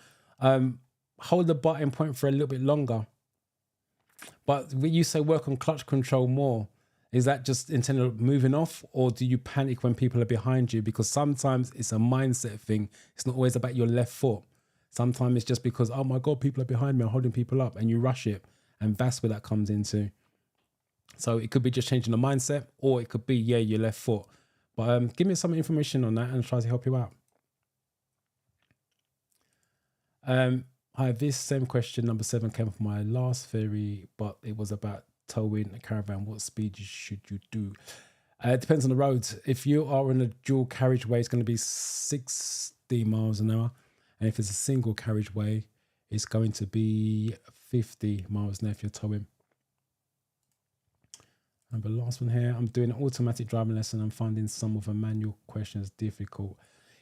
Hold the button point for a little bit longer. But when you say work on clutch control more, is that just intended of moving off, or do you panic when people are behind you? Because sometimes it's a mindset thing. It's not always about your left foot. Sometimes it's just because, oh my God, people are behind me, I'm holding people up, and you rush it. And that's where that comes into. So it could be just changing the mindset, or it could be, yeah, your left foot. But give me some information on that and I'll try to help you out. Hi, this same question, number 7, came from my last theory, but it was about towing a caravan. What speed should you do? It depends on the road. If you are in a dual carriageway, it's going to be 60 miles an hour. And if it's a single carriageway, it's going to be 50 miles an hour if you're towing. And the last one here, I'm doing an automatic driving lesson. I'm finding some of the manual questions difficult.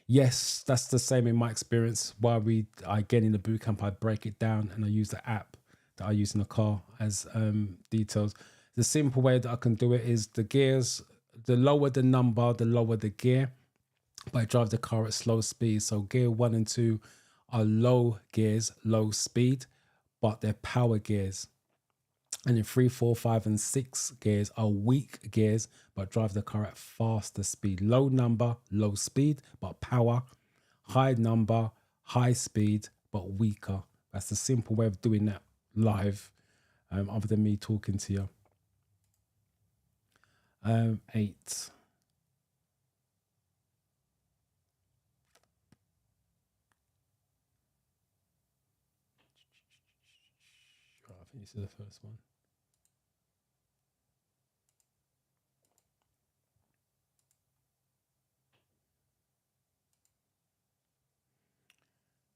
Yes, that's the same in my experience. While I get in the boot camp, I break it down and I use the app that I use in the car as details. The simple way that I can do it is the gears, the lower the number, the lower the gear, but I drive the car at slow speed. So gear 1 and 2 are low gears, low speed, but they're power gears. And then 3, 4, 5, and 6 gears are weak gears, but drive the car at faster speed. Low number, low speed, but power. High number, high speed, but weaker. That's the simple way of doing that live, other than me talking to you. 8. I think this is the first one.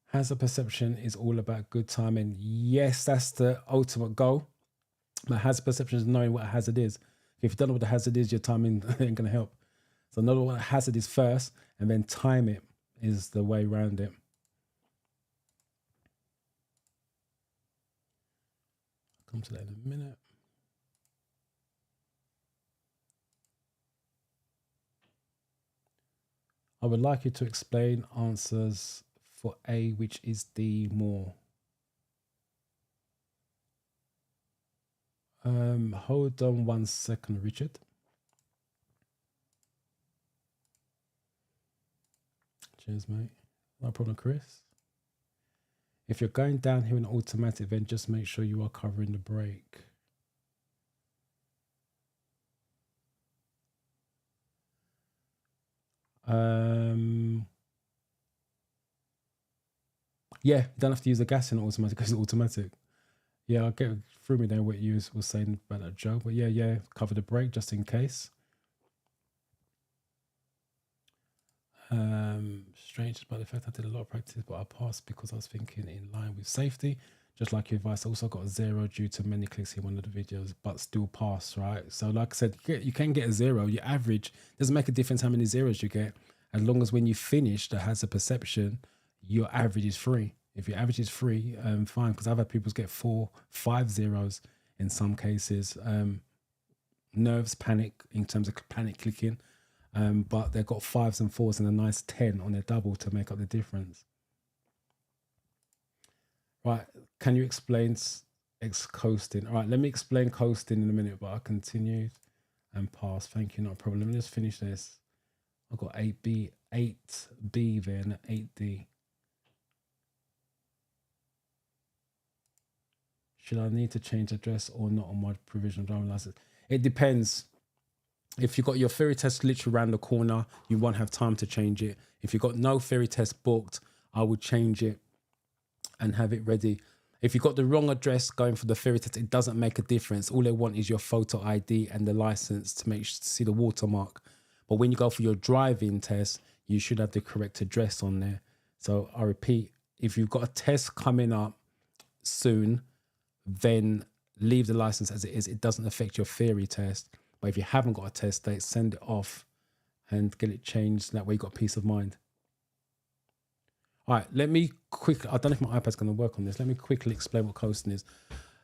Hazard perception is all about good timing. Yes, that's the ultimate goal. But hazard perception is knowing what a hazard is. If you don't know what a hazard is, your timing ain't going to help. So know what a hazard is first, and then time it is the way around it. I'll come to that in a minute. I would like you to explain answers for A, which is D, more. Hold on 1 second, Richard. Cheers, mate. No problem, Chris. If you're going down here in automatic, then just make sure you are covering the brake. Yeah, you don't have to use the gas in automatic because it's automatic. Yeah, I'll get through me there what you were saying about that, Joe. But yeah, cover the brake just in case. Strange about the fact I did a lot of practice, but I passed because I was thinking in line with safety. Just like your advice, I also got a 0 due to many clicks in one of the videos, but still pass, right? So like I said, you can get a 0. Your average doesn't make a difference how many zeros you get, as long as when you finish that has a perception, your average is 3. If your average is 3, fine, because I've had people get 4, 5 zeros in some cases. Nerves, panic, in terms of panic clicking. But they've got 5s and 4s and a nice 10 on their double to make up the difference. Right, can you explain coasting? All right, let me explain coasting in a minute, but I continued and passed. Thank you, not a problem. Let me just finish this. I've got 8B there and 8D. Should I need to change address or not on my provisional driving license? It depends. If you've got your theory test literally around the corner, you won't have time to change it. If you've got no theory test booked, I would change it and have it ready. If you've got the wrong address going for the theory test, it doesn't make a difference. All they want is your photo ID and the license to see the watermark. But when you go for your driving test, you should have the correct address on there. So I repeat, if you've got a test coming up soon, then leave the license as it is. It doesn't affect your theory test. But if you haven't got a test date, send it off and get it changed. That way you got peace of mind. All right, let me quickly, I don't know if my iPad's going to work on this. Let me quickly explain what coasting is.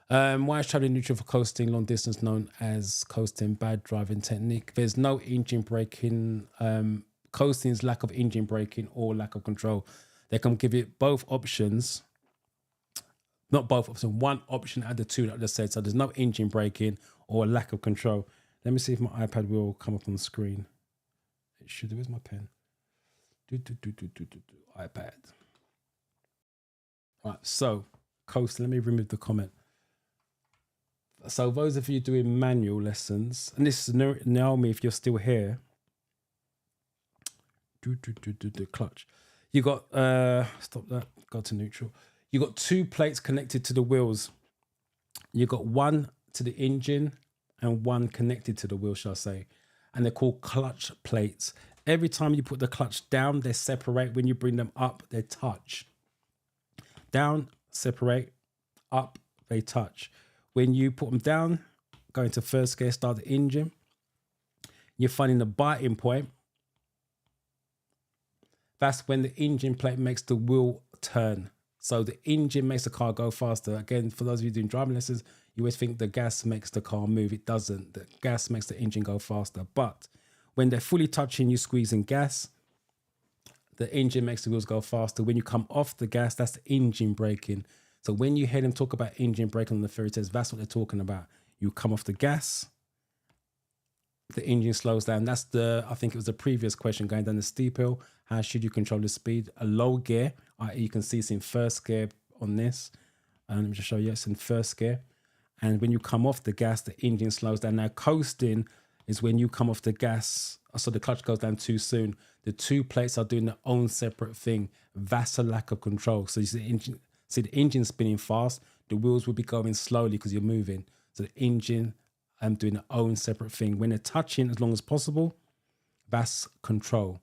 Why is traveling neutral for coasting long distance known as coasting? Bad driving technique. There's no engine braking. Coasting is lack of engine braking or lack of control. They can give it both options. Not both options, one option out of the two that I just said. So there's no engine braking or lack of control. Let me see if my iPad will come up on the screen. It should. Where's my pen? iPad. All right, so coast. Let me remove the comment. So those of you doing manual lessons, and this is Naomi, if you're still here. Clutch. You got stop that. Go to neutral. You got 2 plates connected to the wheels. You got one to the engine and one connected to the wheel, shall I say. And they're called clutch plates. Every time you put the clutch down, they separate. When you bring them up, they touch. Down, separate. Up, they touch. When you put them down, go into first gear, start the engine. You're finding the biting point. that's when the engine plate makes the wheel turn. So the engine makes the car go faster. Again, for those of you doing driving lessons, you always think the gas makes the car move. It doesn't. The gas makes the engine go faster. But when they're fully touching, you squeezing gas, the engine makes the wheels go faster. When you come off the gas, that's the engine braking. So when you hear them talk about engine braking on the theory test, that's what they're talking about. You come off the gas, the engine slows down. That's I think it was the previous question going down the steep hill. How should you control the speed? A low gear, you can see it's in first gear on this. Let me just show you, it's in first gear. And when you come off the gas, the engine slows down. Now coasting is when you come off the gas, so the clutch goes down too soon. The two plates are doing their own separate thing. That's a lack of control. So you see the engine spinning fast, the wheels will be going slowly because you're moving. So the engine doing their own separate thing. When they're touching as long as possible, that's control.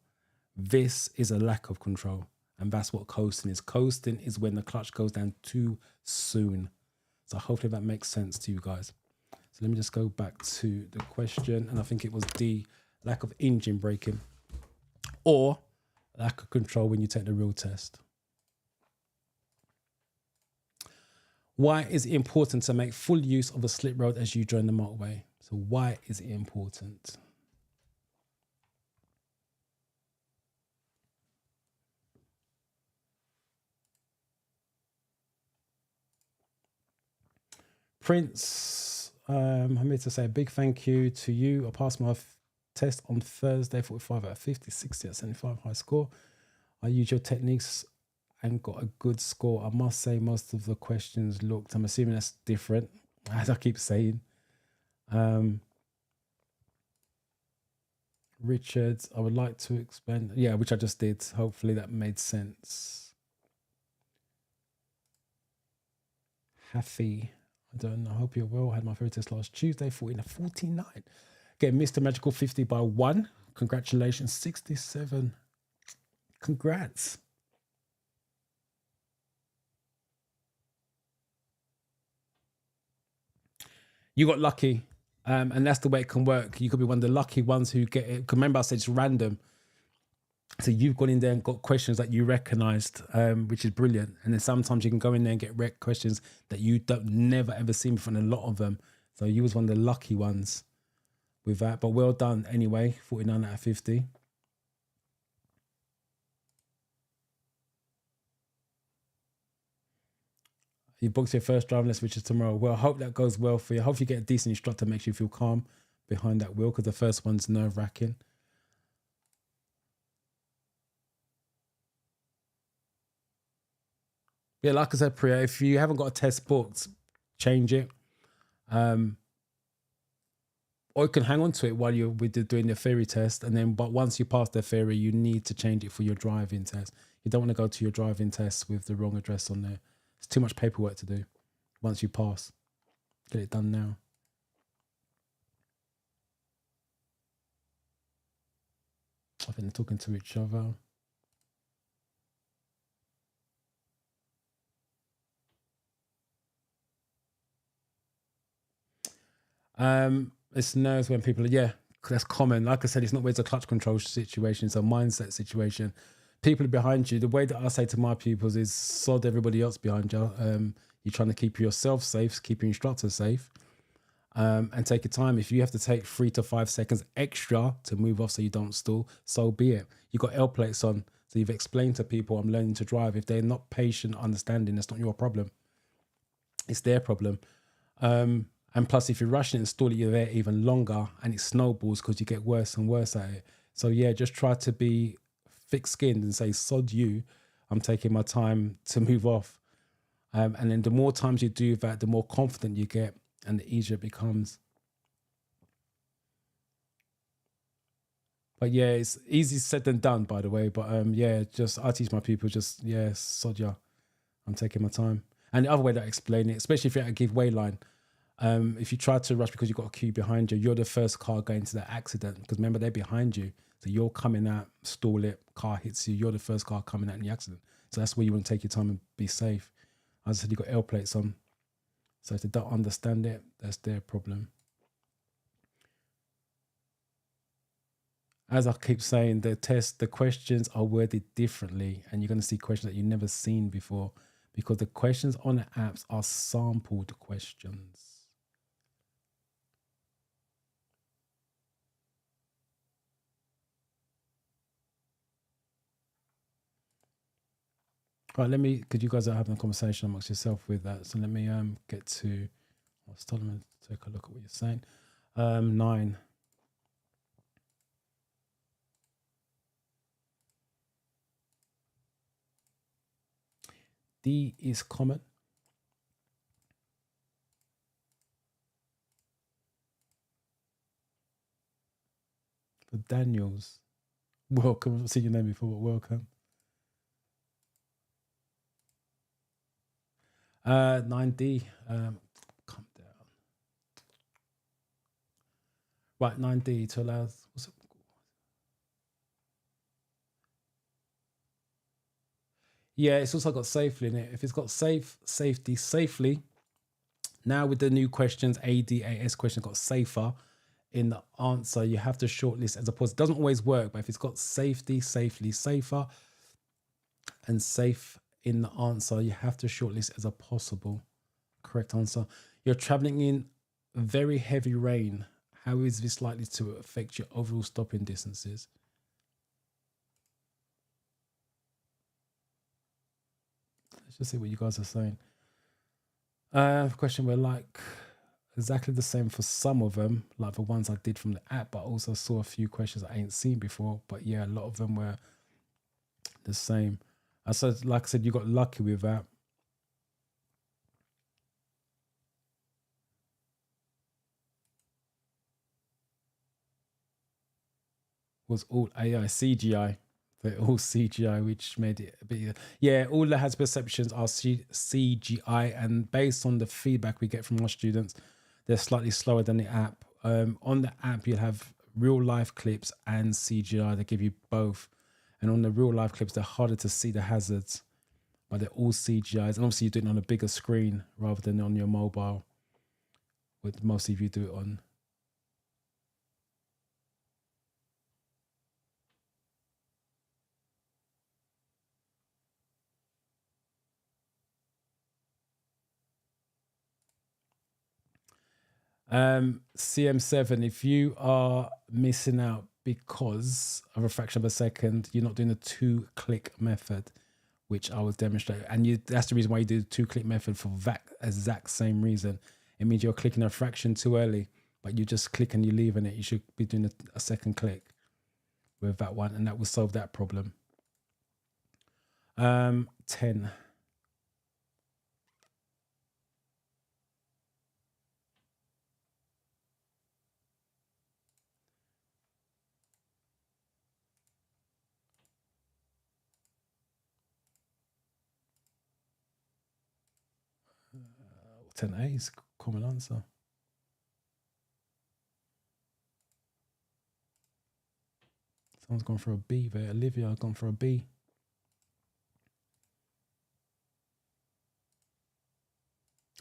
This is a lack of control. And that's what coasting is. Coasting is when the clutch goes down too soon. So hopefully that makes sense to you guys. So let me just go back to the question. And I think it was D, lack of engine braking or lack of control when you take the real test. Why is it important to make full use of a slip road as you join the motorway? So why is it important? Prince, I'm here to say a big thank you to you. I passed my test on Thursday, 45 out of 50, 60 out of 75, high score. I used your techniques and got a good score. I must say most of the questions looked, I'm assuming that's different, as I keep saying. Richard, I would like to expand. Yeah, which I just did. Hopefully that made sense. Happy. I don't know. I hope you're well. I had my first test last Tuesday, 14 to 49. Getting Mr. Magical 50 by 1. Congratulations. 67. Congrats. You got lucky. And that's the way it can work. You could be one of the lucky ones who get it. Remember, I said it's random. So you've gone in there and got questions that you recognized, which is brilliant. And then sometimes you can go in there and get questions that you don't never ever seen before, and a lot of them. So you was one of the lucky ones with that. But well done anyway, 49 out of 50. You booked your first driving lesson, which is tomorrow. Well, I hope that goes well for you. I hope you get a decent instructor, makes you feel calm behind that wheel, because the first one's nerve-wracking. Yeah, like I said, Priya, if you haven't got a test booked, change it. Or you can hang on to it while you're doing the theory test. And then, but once you pass the theory, you need to change it for your driving test. You don't want to go to your driving test with the wrong address on there. It's too much paperwork to do once you pass. Get it done now. I think they're talking to each other. It's nerves when people are, yeah, that's common. Like I said, it's not always a clutch control situation, it's a mindset situation. People are behind you. The way that I say to my pupils is sod everybody else behind you. You're trying to keep yourself safe, keep your instructor safe, and take your time. If you have to take 3 to 5 seconds extra to move off so you don't stall, so be it. You've got L plates on, so you've explained to people, I'm learning to drive. If they're not patient, understanding, that's not your problem. It's their problem. And plus, if you're rushing and stall it, you're there even longer, and it snowballs because you get worse and worse at it. So yeah, just try to be thick-skinned and say, sod you, I'm taking my time to move off. And then the more times you do that, the more confident you get and the easier it becomes. But yeah, it's easy said than done, by the way. But yeah, just I teach my people, just, yeah, sod ya, I'm taking my time. And the other way that I explain it, especially if you're at a giveaway line, if you try to rush because you've got a queue behind you, you're the first car going to that accident. Because remember, they're behind you. So you're coming out, stall it, car hits you, you're the first car coming out in the accident. So that's where you want to take your time and be safe. As I said, you've got L plates on. So if they don't understand it, that's their problem. As I keep saying, the questions are worded differently, and you're going to see questions that you've never seen before because the questions on the apps are sampled questions. Right, let me, because you guys are having a conversation amongst yourself with that. So let me get to, I was telling me to take a look at what you're saying. 9. D is common. For Daniels, welcome. I've seen your name before, but welcome. 9D, come down. Right, 9D to allow, what's it? Yeah, it's also got safely in it. If it's got safety, safely, now with the new questions, ADAS question got safer in the answer, you have to shortlist as opposed, it doesn't always work, but if it's got safety, safely, safer, and safe in the answer, you have to shortlist as a possible correct answer. You're traveling in very heavy rain. How is this likely to affect your overall stopping distances? Let's just see what you guys are saying. Question were like exactly the same for some of them, like the ones I did from the app, but I also saw a few questions I ain't seen before. But yeah, a lot of them were the same. I said, like I said, you got lucky with that. Was all AI, CGI. They're all CGI, which made it a bit. Yeah, all that has perceptions are CGI, and based on the feedback we get from our students, they're slightly slower than the app. On the app, you'll have real life clips and CGI. They give you both, and on the real life clips, they're harder to see the hazards, but they're all CGIs. And obviously, you're doing it on a bigger screen rather than on your mobile. With most of you do it on. CM7, if you are missing out because of a fraction of a second, you're not doing the 2-click method, which I was demonstrating. And that's the reason why you do the 2-click method for that exact same reason. It means you're clicking a fraction too early, but you just click and you're leaving it. You should be doing a second click with that one, and that will solve that problem. 10. 10A is common answer. Someone's gone for a B there. Olivia has gone for a B.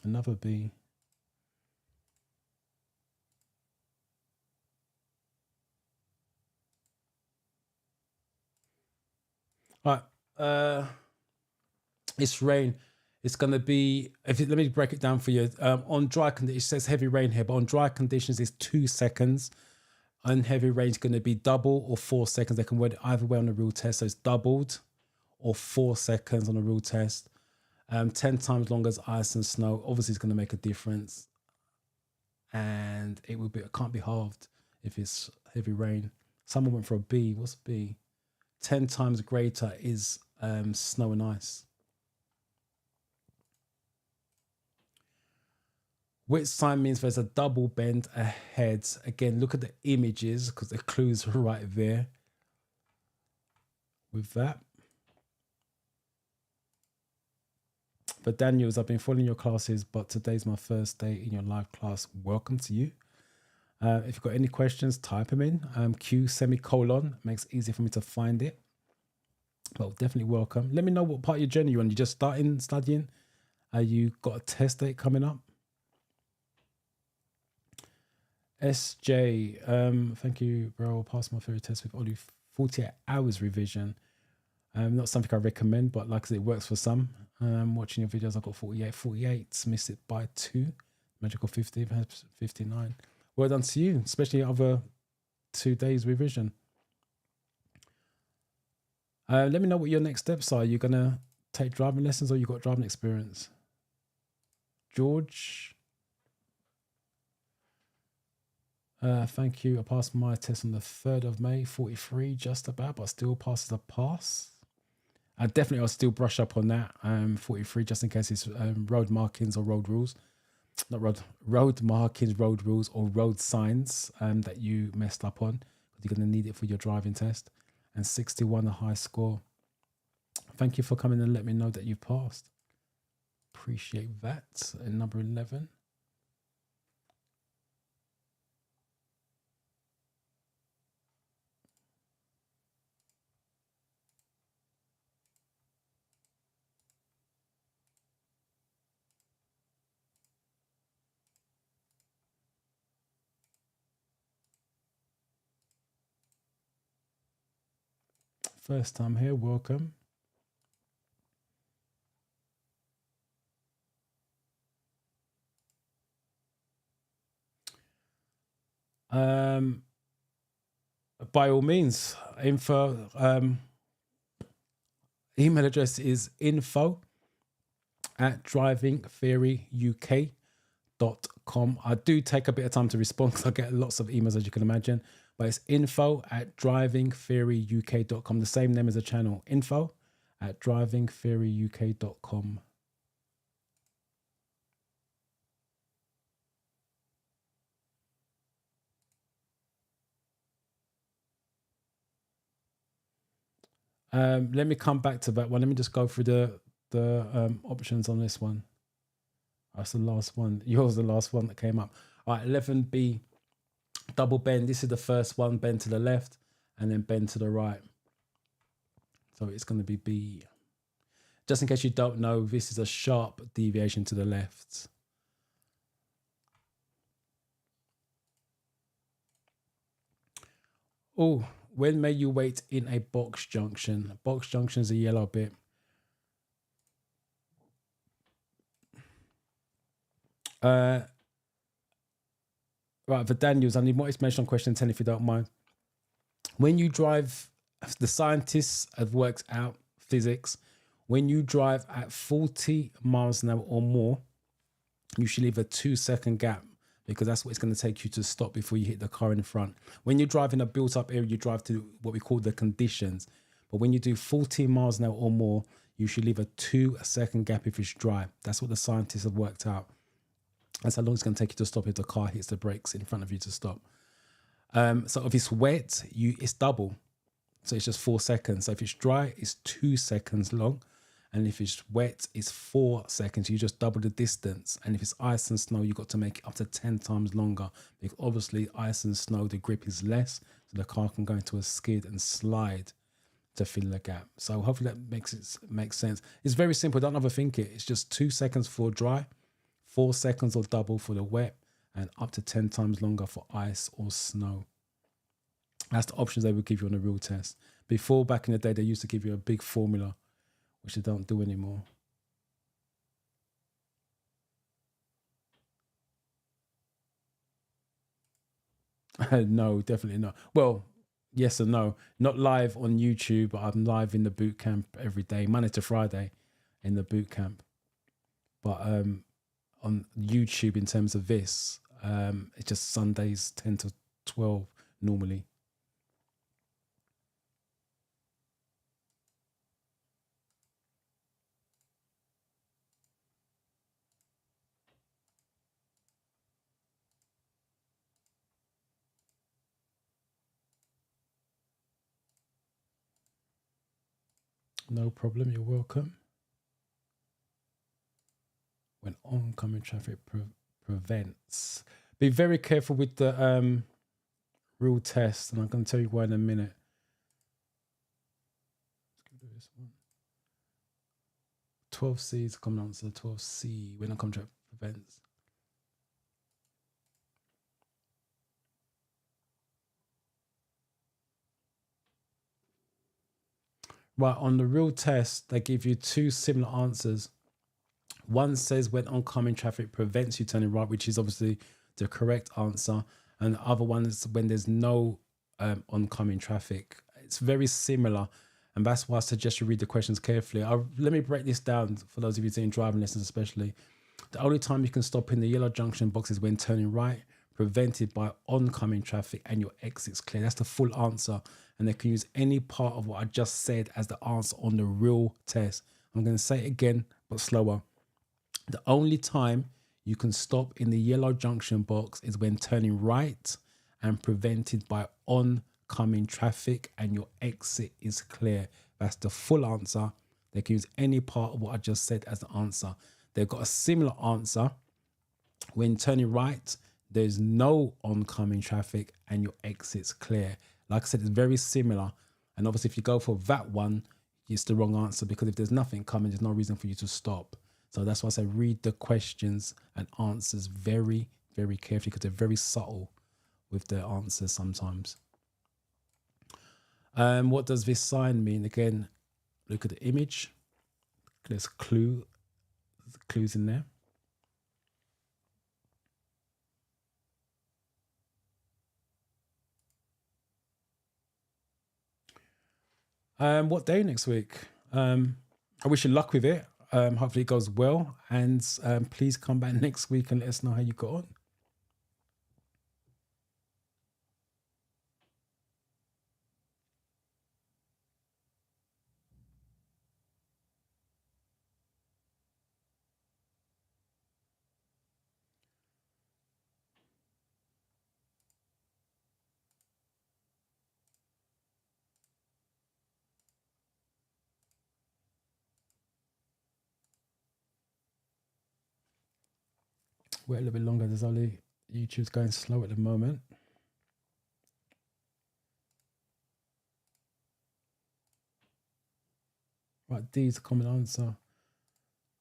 Another B. All right. It's rain. It's going to be, let me break it down for you. On dry conditions, it says heavy rain here, but on dry conditions, it's 2 seconds. On heavy rain, it's going to be double or 4 seconds. They can word it either way on the real test. So it's doubled or 4 seconds on the real test. 10 times longer as ice and snow. Obviously, it's going to make a difference. And it can't be halved if it's heavy rain. Someone went for a B. What's B? 10 times greater is snow and ice. Which sign means there's a double bend ahead. Again, look at the images because the clues are right there. With that. But Daniels, I've been following your classes, but today's my first day in your live class. Welcome to you. If you've got any questions, type them in. Q semicolon makes it easier for me to find it. But definitely welcome. Let me know what part of your journey you're on. You just starting studying? You got a test date coming up? SJ, thank you, bro. Passed my theory test with only 48 hours revision. Not something I recommend, but like I said, it works for some. Watching your videos, I got 48, missed it by 2. Magical 50, 59. Well done to you, especially over 2 days revision. Let me know what your next steps are. You're gonna take driving lessons, or you got driving experience? George, thank you. I passed my test on the 3rd of May, 43, just about, but still passes a pass. I'll still brush up on that. 43, just in case it's road markings or road rules. Not road markings, road rules, or road signs that you messed up on. You're going to need it for your driving test. And 61, a high score. Thank you for coming and let me know that you passed. Appreciate that. And number 11. First time here, welcome. By all means, info. Email address is info@drivingtheoryuk.com. I do take a bit of time to respond because I get lots of emails, as you can imagine. But it's info@drivingtheoryuk.com. The same name as the channel. Info@drivingtheoryuk.com. Let me come back to that one. Let me just go through the options on this one. That's the last one. Yours the last one that came up. All right, 11B, double bend. This is the first one, bend to the left and then bend to the right. So it's going to be B. Just in case you don't know, this is a sharp deviation to the left. Oh, when may you wait in a box junction? Box junction is a yellow bit. Right, for Daniels, I need more explanation on question 10 if you don't mind. When you drive, the scientists have worked out physics. When you drive at 40 miles an hour or more, you should leave a 2-second gap because that's what it's going to take you to stop before you hit the car in front. When you drive in a built-up area, you drive to what we call the conditions. But when you do 40 miles an hour or more, you should leave a 2-second gap if it's dry. That's what the scientists have worked out. That's how long it's going to take you to stop if the car hits the brakes in front of you to stop. So if it's wet, it's double. So it's just 4 seconds. So if it's dry, it's 2 seconds long. And if it's wet, it's 4 seconds. You just double the distance. And if it's ice and snow, you've got to make it up to 10 times longer. Because obviously ice and snow, the grip is less. So the car can go into a skid and slide to fill the gap. So hopefully that makes sense. It's very simple. Don't overthink it. It's just 2 seconds for dry, 4 seconds or double for the wet, and up to 10 times longer for ice or snow. That's the options they would give you on a real test. Before, back in the day, they used to give you a big formula, which they don't do anymore. No, definitely not. Well, yes and no. Not live on YouTube, but I'm live in the boot camp every day, Monday to Friday in the boot camp. But on YouTube, in terms of this, it's just Sundays 10 to 12 normally. No problem. You're welcome. When oncoming traffic prevents. Be very careful with the real test, and I'm going to tell you why in a minute. Let's do this one. 12C is coming on to the 12C when oncoming traffic prevents. Right, on the real test, they give you two similar answers. One says when oncoming traffic prevents you turning right, which is obviously the correct answer. And the other one is when there's no oncoming traffic. It's very similar. And that's why I suggest you read the questions carefully. Let me break this down for those of you doing driving lessons, especially. The only time you can stop in the yellow junction box is when turning right, prevented by oncoming traffic and your exit's clear. That's the full answer. And they can use any part of what I just said as the answer on the real test. I'm going to say it again, but slower. The only time you can stop in the yellow junction box is when turning right and prevented by oncoming traffic and your exit is clear. That's the full answer. They can use any part of what I just said as the answer. They've got a similar answer. When turning right, there's no oncoming traffic and your exit's clear. Like I said, it's very similar. And obviously, if you go for that one, it's the wrong answer, because if there's nothing coming, there's no reason for you to stop. So that's why I say read the questions and answers very, very carefully, because they're very subtle with their answers sometimes. What does this sign mean? Again, look at the image. There's clues in there. What day next week? I wish you luck with it. Hopefully it goes well, and please come back next week and let us know how you got on. Wait a little bit longer. There's only YouTube's going slow at the moment. Right, D is a common answer.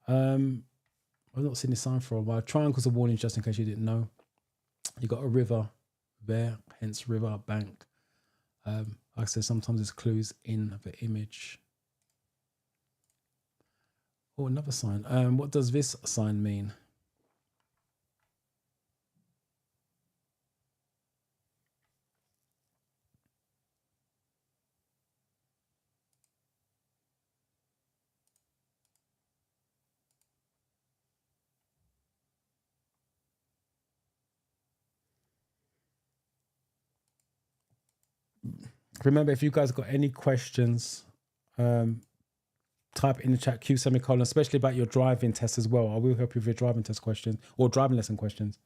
I've not seen this sign for a while. Triangle's a warning, just in case you didn't know. You got a river there, hence river, bank. Like I said, sometimes there's clues in the image. Oh, another sign. What does this sign mean? Remember, if you guys got any questions, type in the chat Q semicolon, especially about your driving test as well. I will help you with your driving test questions or driving lesson questions.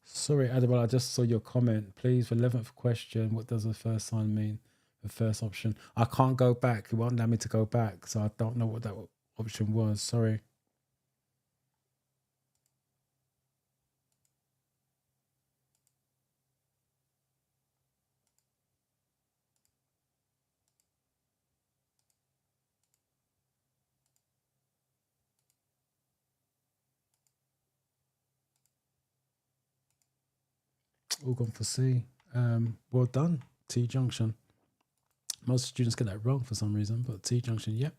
Sorry, Adabal, I just saw your comment. Please, for 11th question, what does the first sign mean? The first option. I can't go back. It won't allow me to go back, so I don't know what that option was. Sorry. All gone for C. Well done, T junction. Most students get that wrong for some reason, but T junction, yep.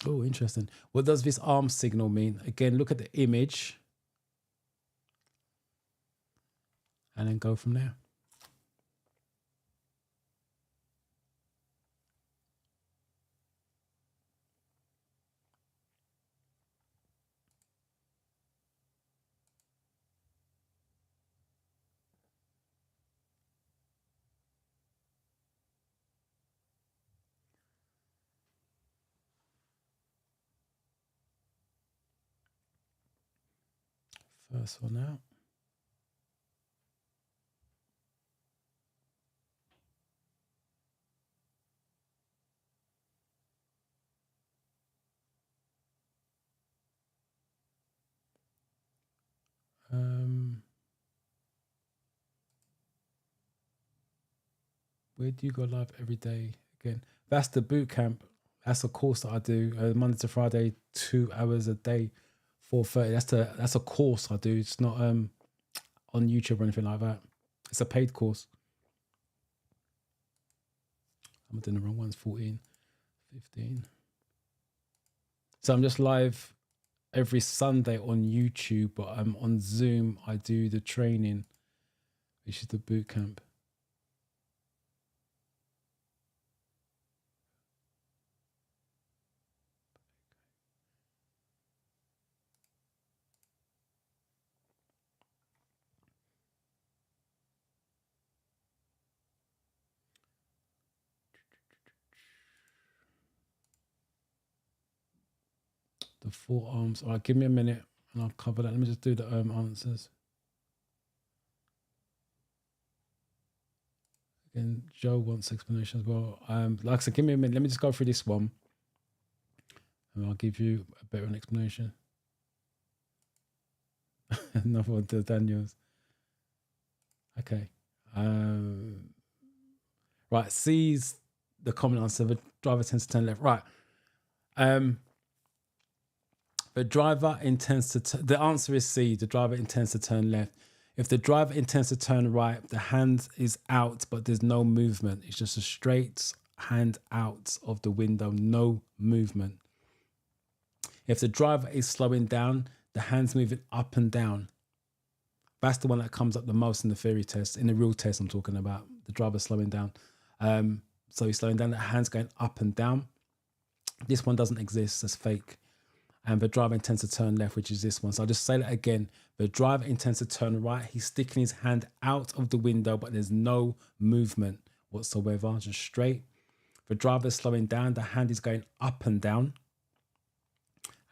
Oh, interesting. What does this arm signal mean? Again, look at the image and then go from there. First one out. Where do you go live every day again? That's the boot camp. That's a course that I do Monday to Friday, 2 hours a day, 4:30. That's a course I do. It's not on YouTube or anything like that. It's a paid course. I'm doing the wrong ones. 14, 15. So I'm just live every Sunday on YouTube, but I'm on Zoom. I do the training, which is the boot camp. The forearms. All right, give me a minute and I'll cover that. Let me just do the answers. Again, Joe wants explanation as well. Like I said, give me a minute. Let me just go through this one and I'll give you a better explanation. Another one to Daniels. Okay. Right, C's the common answer. The driver tends to turn left. Right. The driver intends to, the answer is C. The driver intends to turn left. If the driver intends to turn right, the hand is out, but there's no movement. It's just a straight hand out of the window, no movement. If the driver is slowing down, the hand's moving up and down. That's the one that comes up the most in the theory test. In the real test I'm talking about, the driver slowing down. So he's slowing down, the hand's going up and down. This one doesn't exist, that's fake. And the driver intends to turn left, which is this one. So I'll just say that again. The driver intends to turn right. He's sticking his hand out of the window, but there's no movement whatsoever, just straight. The driver is slowing down. The hand is going up and down.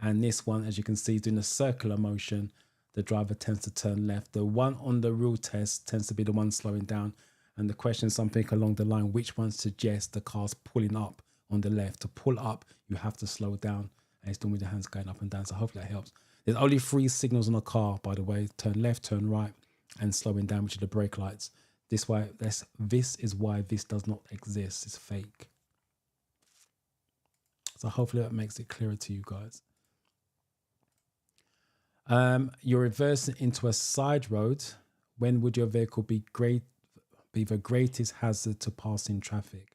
And this one, as you can see, is doing a circular motion. The driver tends to turn left. The one on the real test tends to be the one slowing down. And the question is something along the line, which one suggests the car's pulling up on the left? To pull up, you have to slow down. And it's done with the hands going up and down. So hopefully that helps. There's only 3 signals on a car, by the way. Turn left, turn right, and slowing down, which are the brake lights. This is why this does not exist. It's fake. So hopefully that makes it clearer to you guys. You're reversing into a side road. When would your vehicle be the greatest hazard to passing traffic?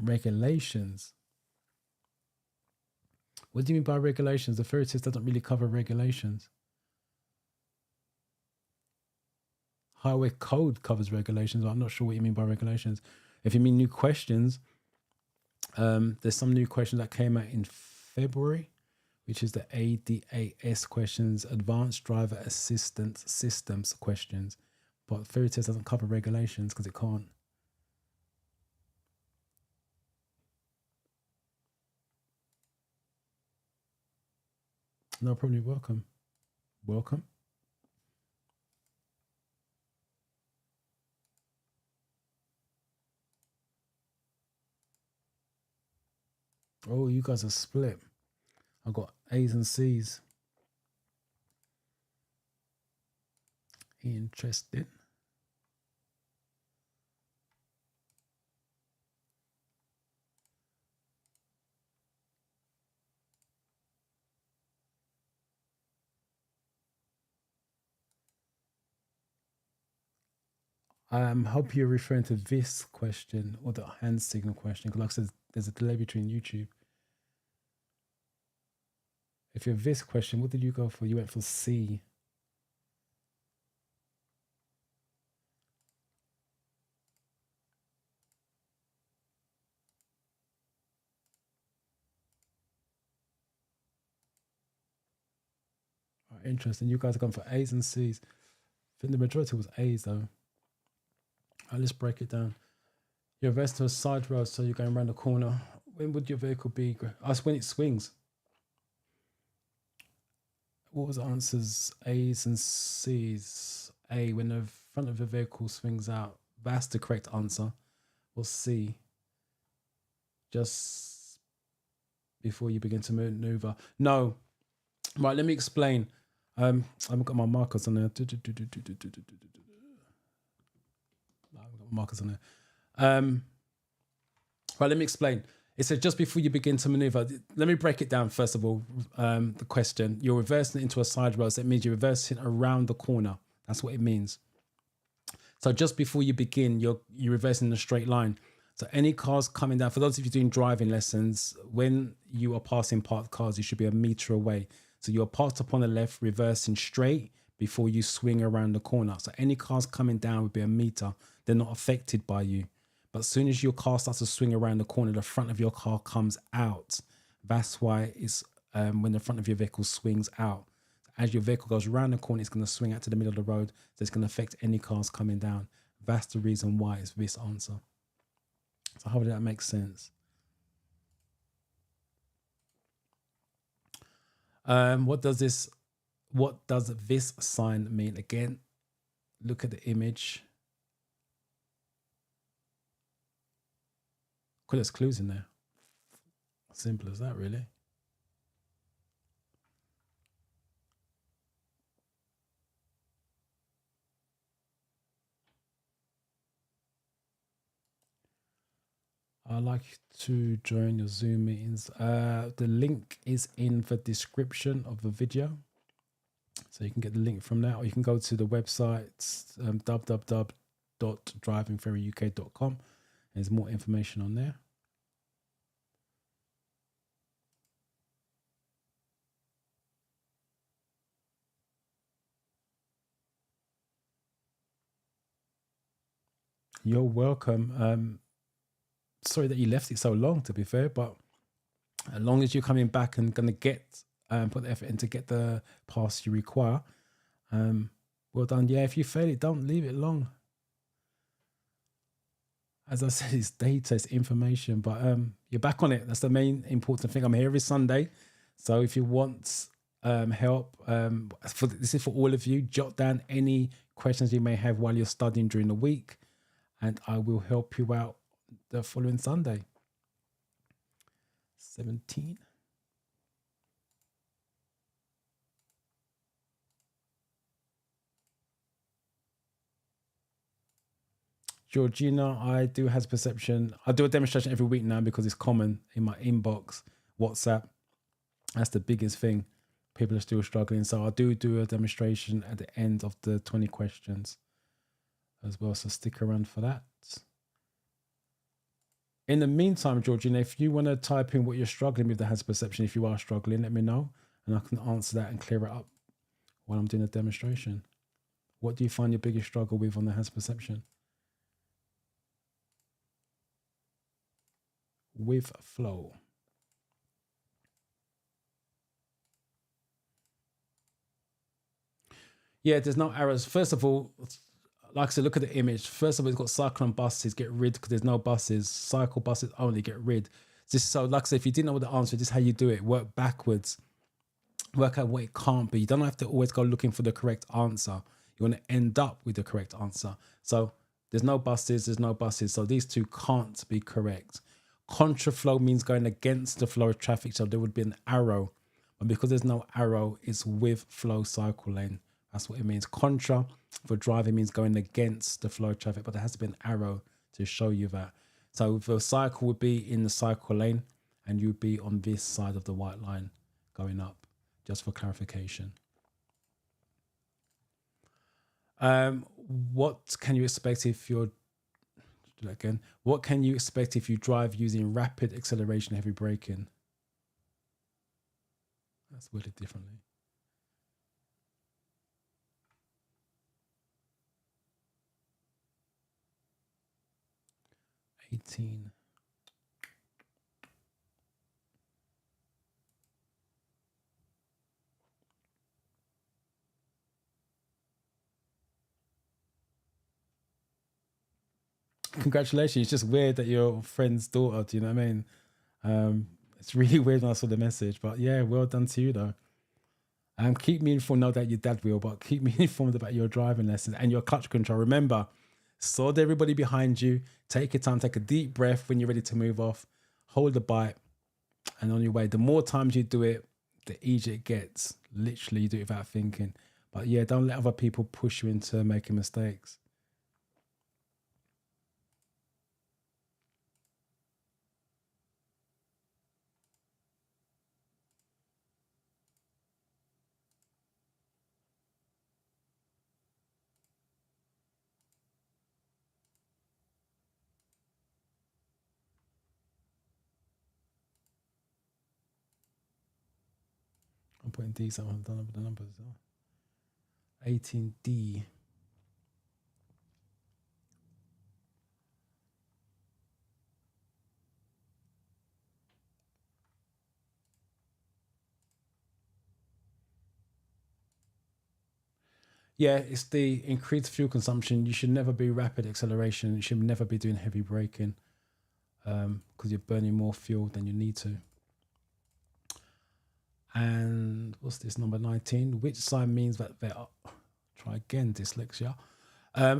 Regulations. What do you mean by regulations? The theory test doesn't really cover regulations. Highway code covers regulations. I'm not sure what you mean by regulations. If you mean new questions, there's some new questions that came out in February, which is the ADAS questions, Advanced Driver Assistance Systems questions. But theory test doesn't cover regulations because it can't. No problem. Welcome. Welcome. Oh, you guys are split. I've got A's and C's. Interesting. I hope you're referring to this question or the hand signal question. Because like I said, there's a delay between YouTube. If you're this question, what did you go for? You went for C. Right, interesting. You guys are going for A's and C's. I think the majority was A's though. All right, let's break it down. You're reversing to a side road, so you're going around the corner. When would your vehicle be? That's when it swings. What was the answers? A's and C's. A, when the front of the vehicle swings out. That's the correct answer. Or C, just before you begin to maneuver. No. Right, let me explain. I haven't got my markers on there. I haven't got markers on there. Right, let me explain. It says just before you begin to maneuver. Let me break it down first of all. The question: you're reversing into a side road. So it means you're reversing around the corner. That's what it means. So just before you begin, you're reversing in a straight line. So any cars coming down, for those of you doing driving lessons, when you are passing parked cars, you should be a meter away. So you're parked up on the left, reversing straight before you swing around the corner. So any cars coming down would be a meter. They're not affected by you. But as soon as your car starts to swing around the corner, the front of your car comes out. That's why it's when the front of your vehicle swings out. As your vehicle goes around the corner, it's going to swing out to the middle of the road. So it's going to affect any cars coming down. That's the reason why it's this answer. So hopefully that makes sense. What does this sign mean? Again, look at the image. Cool, there's clues in there. Simple as that, really. I'd like to join your Zoom meetings. The link is in the description of the video. So you can get the link from there, or you can go to the website, www.drivingferryuk.com. There's more information on there. You're welcome. Sorry that you left it so long, to be fair, but as long as you're coming back and going to get put the effort in to get the pass you require, well done. Yeah, if you fail it, don't leave it long. As I said, it's data, it's information, but you're back on it. That's the main important thing. I'm here every Sunday, so if you want help, this is for all of you. Jot down any questions you may have while you're studying during the week, and I will help you out the following Sunday. 17. Georgina, I do have perception. I do a demonstration every week now because it's common in my inbox, WhatsApp. That's the biggest thing. People are still struggling. So I do a demonstration at the end of the 20 questions as well. So stick around for that. In the meantime, Georgina, if you want to type in what you're struggling with the hazard perception, if you are struggling, let me know and I can answer that and clear it up while I'm doing a demonstration. What do you find your biggest struggle with on the hazard perception? With flow. Yeah, there's no arrows. First of all, like I said, look at the image. First of all, it's got cycle and buses. Get rid because there's no buses. Cycle, buses only. Get rid. So, like I said, if you didn't know what the answer, this is how you do it. Work backwards. Work out what it can't be. You don't have to always go looking for the correct answer. You want to end up with the correct answer. So there's no buses. There's no buses. So these two can't be correct. Contraflow means going against the flow of traffic. So there would be an arrow. But because there's no arrow, it's with flow cycle lane. That's what it means. Contra for driving means going against the flow of traffic, but there has to be an arrow to show you that. So the cycle would be in the cycle lane and you'd be on this side of the white line going up, just for clarification. What can you expect if you're, do that again. What can you expect if you drive using rapid acceleration, heavy braking? That's worded differently. 18. congratulations. It's just weird that your friend's daughter, do you know what I mean? It's really weird when I saw the message, but yeah, well done to you though. Keep me informed, know that your dad will, but keep me informed about your driving lesson and your clutch control. Remember, sod everybody behind you. Take your time, take a deep breath when you're ready to move off. Hold the bike, and on your way. The more times you do it, the easier it gets. Literally, you do it without thinking. But yeah, don't let other people push you into making mistakes. I'm putting D, so I've done the numbers. 18D. Yeah, it's the increased fuel consumption. You should never be rapid acceleration. You should never be doing heavy braking because you're burning more fuel than you need to. And what's this, number 19? Which sign means that there are... Try again, dyslexia.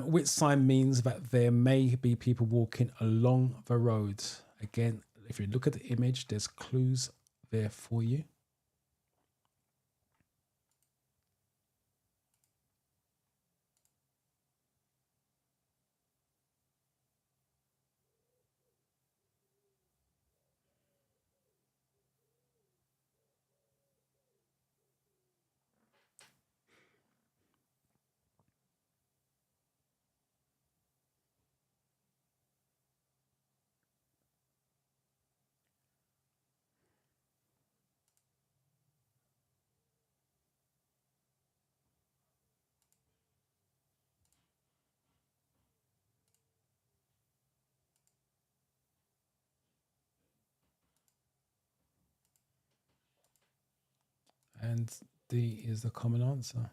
Which sign means that there may be people walking along the road. Again, if you look at the image, there's clues there for you. And D is the common answer.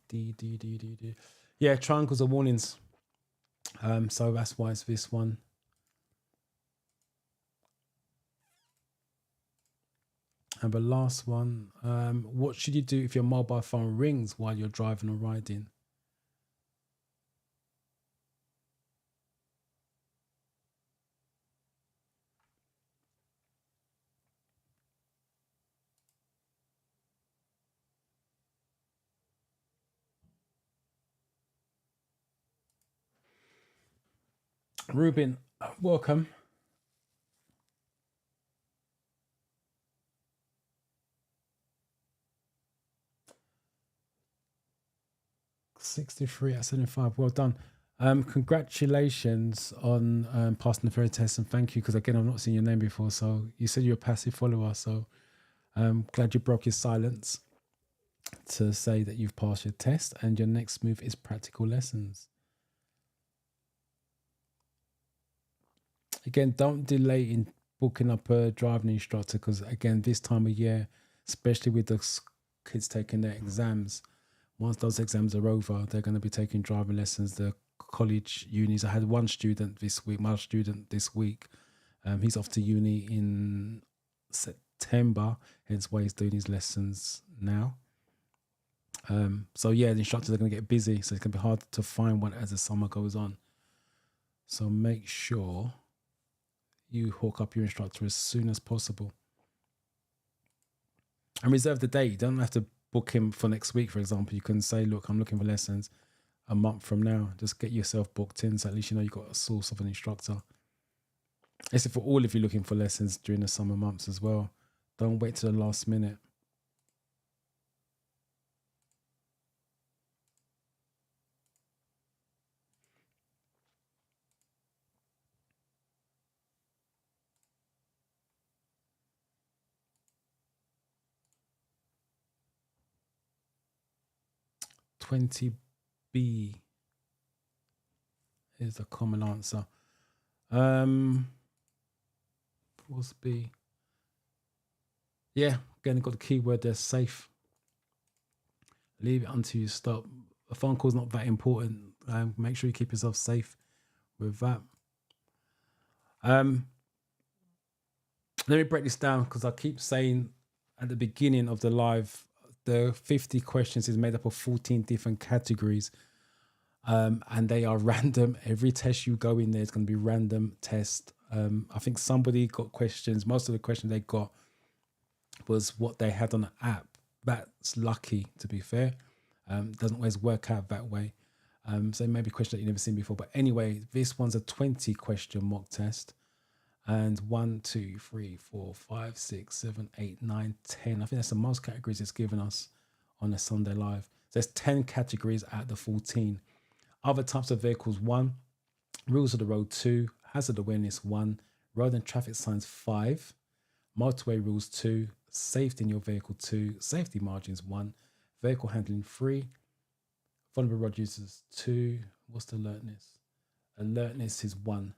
D. Yeah, triangles are warnings. So that's why it's this one. And the last one, what should you do if your mobile phone rings while you're driving or riding? Ruben, welcome. $63 out of 75. Well done. Congratulations on passing the theory test, and thank you, because again, I've not seen your name before. So you said you're a passive follower, so I'm glad you broke your silence to say that you've passed your test, and your next move is practical lessons. Again, don't delay in booking up a driving instructor, because again, this time of year, especially with the kids taking their exams, once those exams are over, they're going to be taking driving lessons. The college unis. I had one student this week, my student this week. He's off to uni in September, hence why he's doing his lessons now. So yeah, the instructors are going to get busy, so it's going to be hard to find one as the summer goes on. So make sure you hook up your instructor as soon as possible. And reserve the date. You don't have to book him for next week, for example. You can say, look, I'm looking for lessons a month from now. Just get yourself booked in, so at least you know you've got a source of an instructor. It's for all of you looking for lessons during the summer months as well. Don't wait till the last minute. $20B is the common answer. What's B? Yeah, again, got the keyword there, safe. Leave it until you stop. A phone call's not that important. Make sure you keep yourself safe with that. Let me break this down because I keep saying at the beginning of the live, the 50 questions is made up of 14 different categories. And they are random. Every test you go in there is going to be random test. I think somebody got questions. Most of the questions they got was what they had on the app. That's lucky, to be fair. Doesn't always work out that way. So maybe a question that you've never seen before. But anyway, this one's a 20 question mock test. And 1, 2, 3, 4, 5, 6, 7, 8, 9, 10. I think that's the most categories it's given us on a Sunday live. So there's 10 categories out the 14. Other types of vehicles, 1. Rules of the road, 2. Hazard awareness, 1. Road and traffic signs, 5. Motorway rules, 2. Safety in your vehicle, 2. Safety margins, 1. Vehicle handling, 3. Vulnerable road users, 2. What's the alertness? Alertness is 1.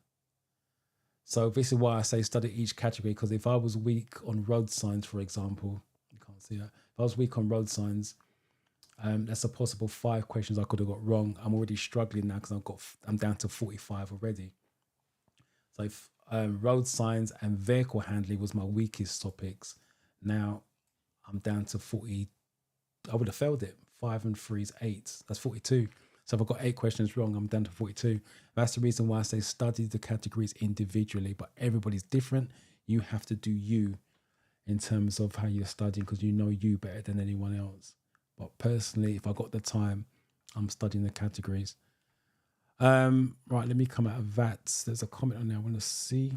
So this is why I say study each category, because if I was weak on road signs, for example, you can't see that. If I was weak on road signs, that's a possible 5 questions I could have got wrong. I'm already struggling now because I'm down to 45 already. So if road signs and vehicle handling was my weakest topics, now I'm down to 40. I would have failed it. 5 and 3 is 8. That's 42. So if I've got 8 questions wrong, I'm down to 42. That's the reason why I say study the categories individually, but everybody's different. You have to do you in terms of how you're studying because you know you better than anyone else. But personally, if I got the time, I'm studying the categories. Right, let me come out of that. There's a comment on there I want to see.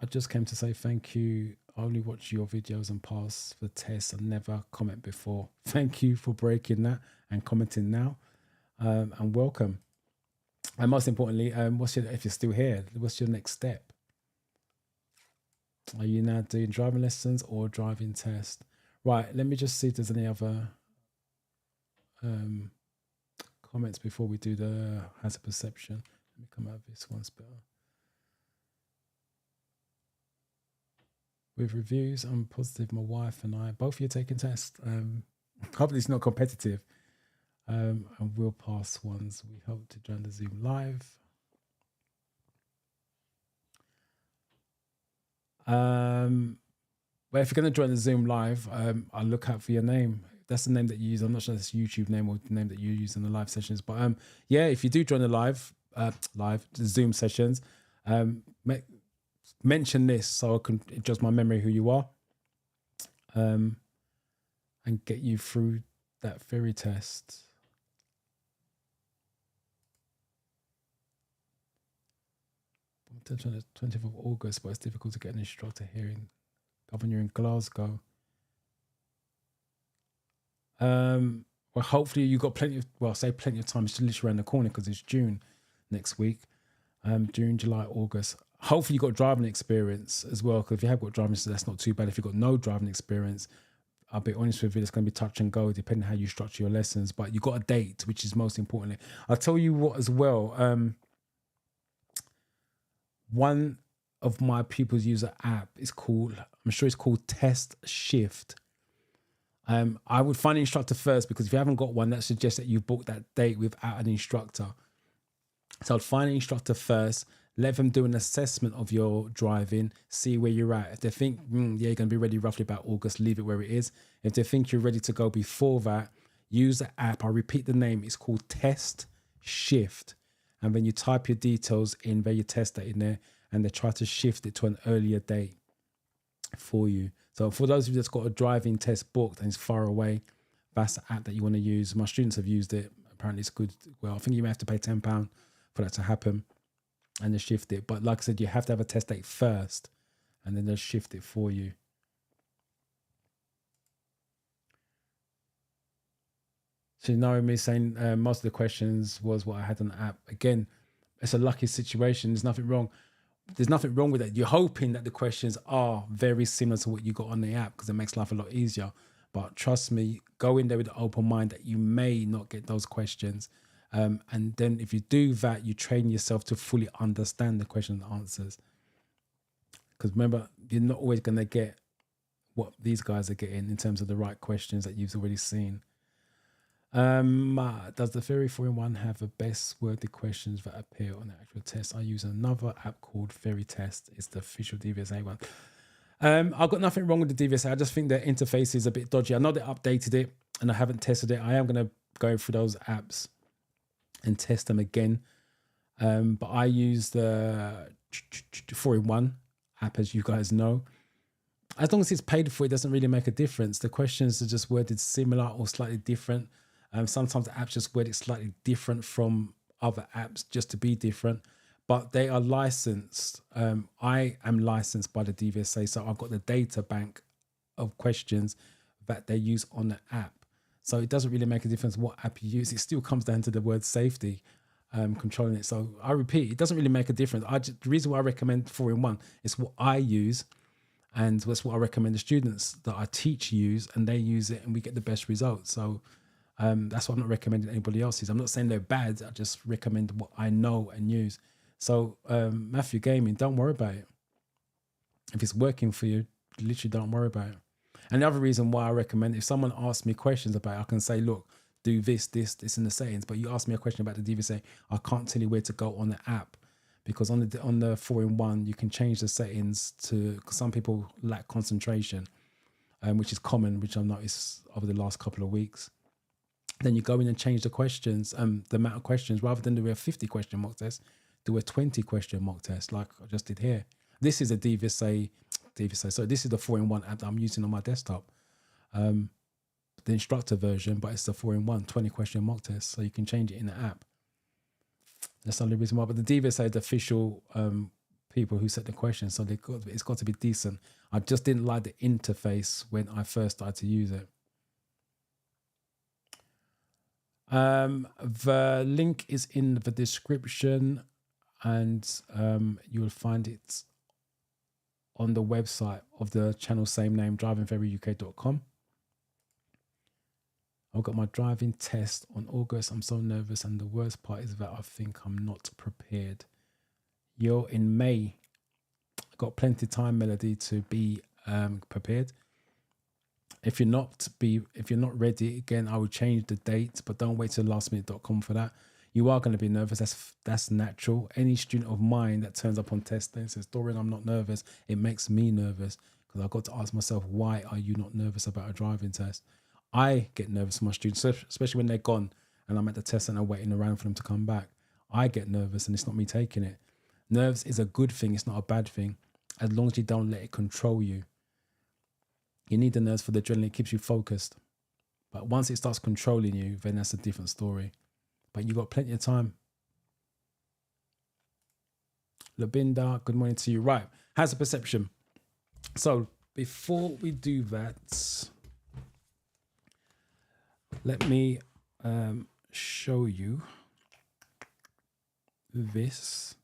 I just came to say thank you. I only watch your videos and pass the test and never comment before. Thank you for breaking that and commenting now. And welcome. And most importantly, if you're still here, what's your next step? Are you now doing driving lessons or driving test? Right, let me just see if there's any other comments before we do the hazard perception. Let me come out of this one's better. With reviews, I'm positive my wife and I, both of you taking tests. Hopefully it's not competitive. And we'll pass ones. We hope to join the Zoom live. Well, if you're going to join the Zoom live, I'll look out for your name. That's the name that you use. I'm not sure that's YouTube name or the name that you use in the live sessions. But yeah, if you do join the the Zoom sessions, mention this so I can adjust my memory who you are, and get you through that theory test. On the 20th of August, but it's difficult to get an instructor here in Governor in Glasgow. Well, hopefully you got plenty of time. It's literally around the corner because it's June next week. June, July, August. Hopefully you got driving experience as well. Because if you have got driving, that's not too bad. If you've got no driving experience, I'll be honest with you, it's going to be touch and go depending on how you structure your lessons. But you got a date, which is most importantly. I'll tell you what as well. One of my pupils use an app. I'm sure it's called Test Shift. I would find an instructor first because if you haven't got one, that suggests that you've booked that date without an instructor. So I'd find an instructor first, let them do an assessment of your driving, see where you're at. If they think, you're going to be ready roughly about August, leave it where it is. If they think you're ready to go before that, use the app. I'll repeat the name. It's called Test Shift. And when you type your details in where you test that in there, and they try to shift it to an earlier date for you. So for those of you that's got a driving test booked and it's far away, that's the app that you want to use. My students have used it. Apparently it's good. Well, I think you may have to pay £10 for that to happen and they shift it. But like I said, you have to have a test date first and then they'll shift it for you. So Naomi saying most of the questions was what I had on the app. Again, it's a lucky situation. There's nothing wrong. There's nothing wrong with it. You're hoping that the questions are very similar to what you got on the app because it makes life a lot easier. But trust me, go in there with an open mind that you may not get those questions. And then if you do that, you train yourself to fully understand the question and answers. Because remember, you're not always going to get what these guys are getting in terms of the right questions that you've already seen. Does the Theory 4-in-1 have the best worded questions that appear on the actual test? I use another app called Theory Test. It's the official DVSA one. I've got nothing wrong with the DVSA. I just think their interface is a bit dodgy. I know they updated it and I haven't tested it. I am going to go through those apps and test them again. But I use the 4-in-1 app, as you guys know. As long as it's paid for, it doesn't really make a difference. The questions are just worded similar or slightly different. Sometimes the apps just word it slightly different from other apps just to be different, but they are licensed. I am licensed by the DVSA, so I've got the data bank of questions that they use on the app. So it doesn't really make a difference what app you use. It still comes down to the word safety, controlling it. So I repeat, it doesn't really make a difference. The reason why I recommend 4-in-1 is what I use, and that's what I recommend the students that I teach use, and they use it and we get the best results. So that's why I'm not recommending anybody else's. I'm not saying they're bad. I just recommend what I know and use. So Matthew Gaming, don't worry about it. If it's working for you, literally don't worry about it. And the other reason why I recommend, if someone asks me questions about it, I can say, look, do this in the settings. But you ask me a question about the DVSA, I can't tell you where to go on the app, because on the 4-in-1 you can change the settings to, because some people lack concentration, which is common, which I've noticed over the last couple of weeks. Then you go in and change the questions, the amount of questions. Rather than do a 50 question mock test, do a 20 question mock test like I just did here. This is a DVSA. So this is the 4-in-1 app that I'm using on my desktop. The instructor version, but it's the 4-in-1 20 question mock test. So you can change it in the app. That's the only reason why. But the DVSA are the official people who set the questions. So it's got to be decent. I just didn't like the interface when I first started to use it. The link is in the description, and you will find it on the website of the channel, same name, drivingtheoryuk.com. I've got my driving test on August. I'm so nervous, and the worst part is that I think I'm not prepared. You're in May. I've got plenty of time, Melody, to be prepared. If you're not ready, again, I will change the date, but don't wait till lastminute.com for that. You are going to be nervous. That's natural. Any student of mine that turns up on test day and says, Dorian, I'm not nervous, it makes me nervous, because I've got to ask myself, why are you not nervous about a driving test? I get nervous for my students, especially when they're gone and I'm at the test center waiting around for them to come back. I get nervous, and it's not me taking it. Nerves is a good thing. It's not a bad thing, as long as you don't let it control you. You need the nerves for the adrenaline. It keeps you focused. But once it starts controlling you, then that's a different story. But you've got plenty of time. Labinda, good morning to you. Right, how's the perception? So before we do that, let me show you this